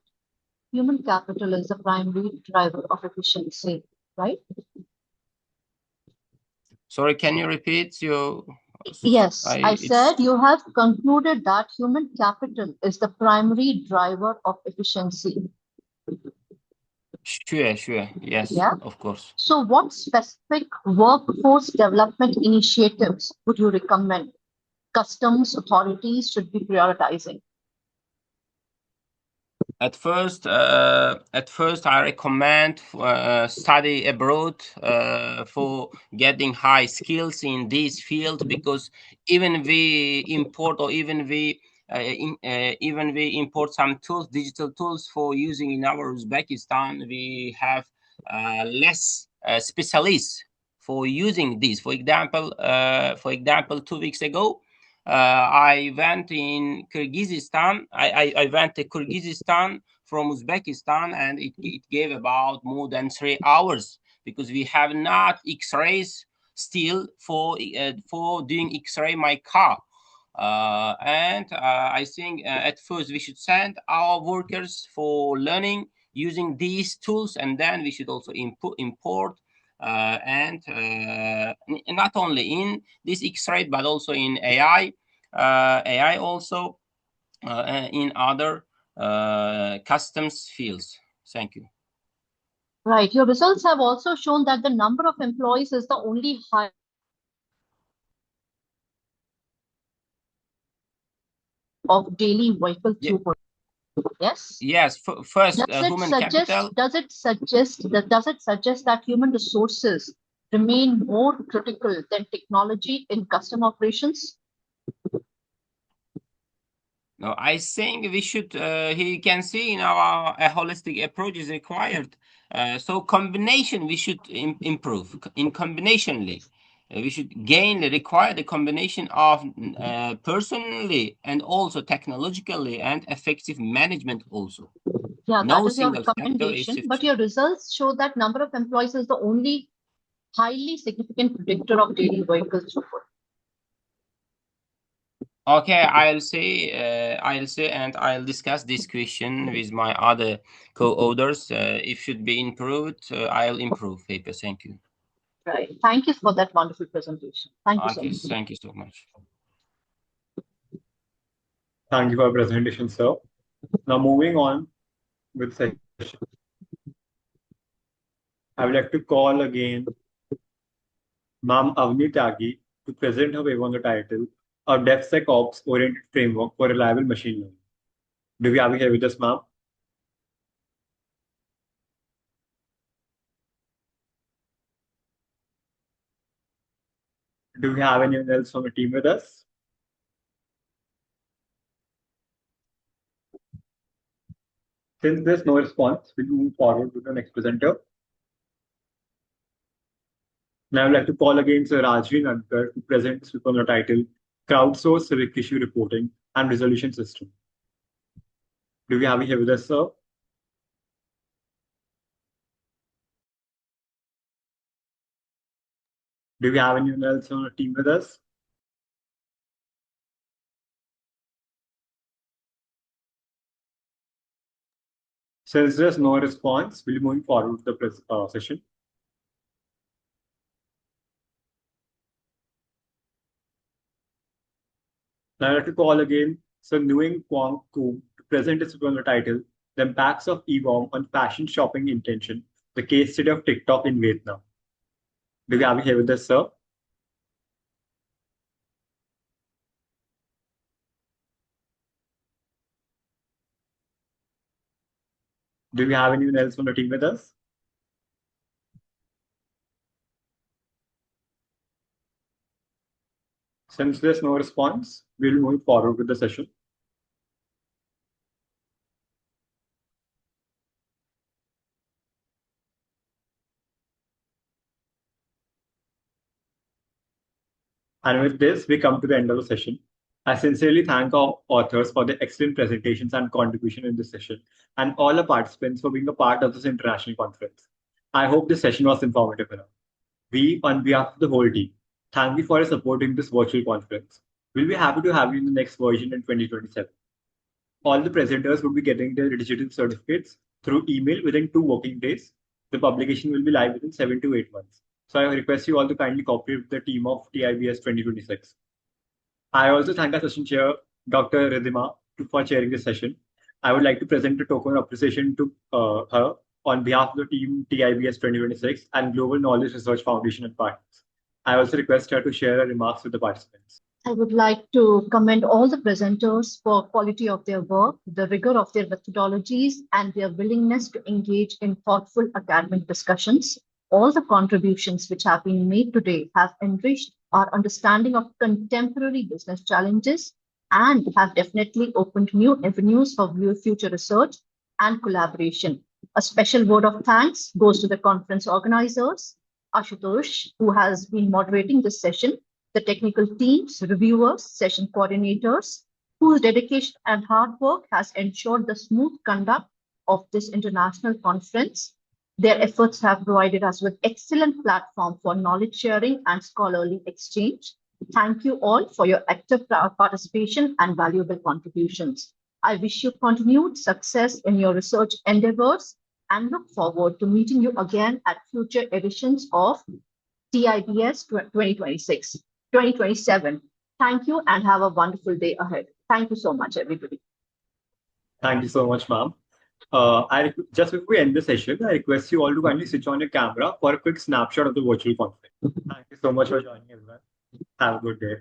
human capital is the primary driver of efficiency, right? Sorry, can you repeat your? Yes, I said you have concluded that human capital is the primary driver of efficiency. Sure. Yes, Yeah. of course. So what specific workforce development initiatives would you recommend customs authorities should be prioritizing? At first, I recommend study abroad for getting high skills in this field, because even we import or even we import some tools, digital tools for using in our Uzbekistan, we have less specialists for using this. For example, 2 weeks ago, I went in Kyrgyzstan. I went to Kyrgyzstan from Uzbekistan, and it gave about more than 3 hours, because we have not X-rays still for doing X-ray my car. And I think at first we should send our workers for learning using these tools, and then we should also import and not only in this X-ray but also in AI also in other customs fields. Thank you. Right. Your results have also shown that the number of employees is the only high of daily vehicle throughput. Yes. Yes. First, human capital. Does it suggest that human resources remain more critical than technology in custom operations? No, I think we should. Here you can see in our a holistic approach is required. So combination we should improve in combinationally. We should require the combination of personally and also technologically and effective management also. Yeah, No that is your single factor is recommendation, but sufficient. your results show that number of employees is the only highly significant predictor of daily vehicle throughput. Okay, I'll say, and I'll discuss this question with my other co-authors. If should be improved, I'll improve paper. Thank you. Right. Thank you for that wonderful presentation. Thank you so Okay, much. thank you so much. Thank you for your presentation, sir. Now moving on with session. I would like to call again Ma'am Avni Tyagi to present her paper on the title a DevSecOps-oriented framework for reliable machine learning. Do we have it here with us, ma'am? Do we have anyone else from the team with us? Since there's no response, we'll move forward to the next presenter. Now I'd like to call again Sir Rajvi Nankar to present the speaker on the title Crowdsource Civic Issue Reporting and Resolution System. Do we have it here with us, sir? Do we have anyone else on the team with us? Since there's no response, we'll be moving forward with the session. Now I'd like to call again Sir Nguyen Quang Kum to present his on the title The Impacts of E-Bomb on Fashion Shopping Intention, the case study of TikTok in Vietnam. Do we have it here with us, sir? Do we have anyone else on the team with us? Since there's no response, we'll move forward with the session. And with this, we come to the end of the session. I sincerely thank our authors for their excellent presentations and contribution in this session, and all the participants for being a part of this international conference. I hope this session was informative enough. We, on behalf of the whole team, thank you for supporting this virtual conference. We'll be happy to have you in the next version in 2027. All the presenters will be getting their digital certificates through email within 2 working days. The publication will be live within 7 to 8 months. So I request you all to kindly cooperate with the team of TIBS 2026. I also thank our session chair, Dr. Ridhima, for chairing this session. I would like to present a token of appreciation to her on behalf of the team TIBS 2026 and Global Knowledge Research Foundation and partners. I also request her to share her remarks with the participants. I would like to commend all the presenters for quality of their work, the rigor of their methodologies, and their willingness to engage in thoughtful academic discussions. All the contributions which have been made today have enriched our understanding of contemporary business challenges and have definitely opened new avenues for future research and collaboration. A special word of thanks goes to the conference organizers, Ashutosh, who has been moderating this session, the technical teams, reviewers, session coordinators, whose dedication and hard work has ensured the smooth conduct of this international conference. Their efforts have provided us with excellent platform for knowledge sharing and scholarly exchange. Thank you all for your active participation and valuable contributions. I wish you continued success in your research endeavors and look forward to meeting you again at future editions of TIBS 2026. 2027. Thank you and have a wonderful day ahead. Thank you so much, everybody. Thank you so much, ma'am. Just before we end the session, I request you all to kindly switch on your camera for a quick snapshot of the virtual conference. Thank you so much for joining, everyone. Have a good day.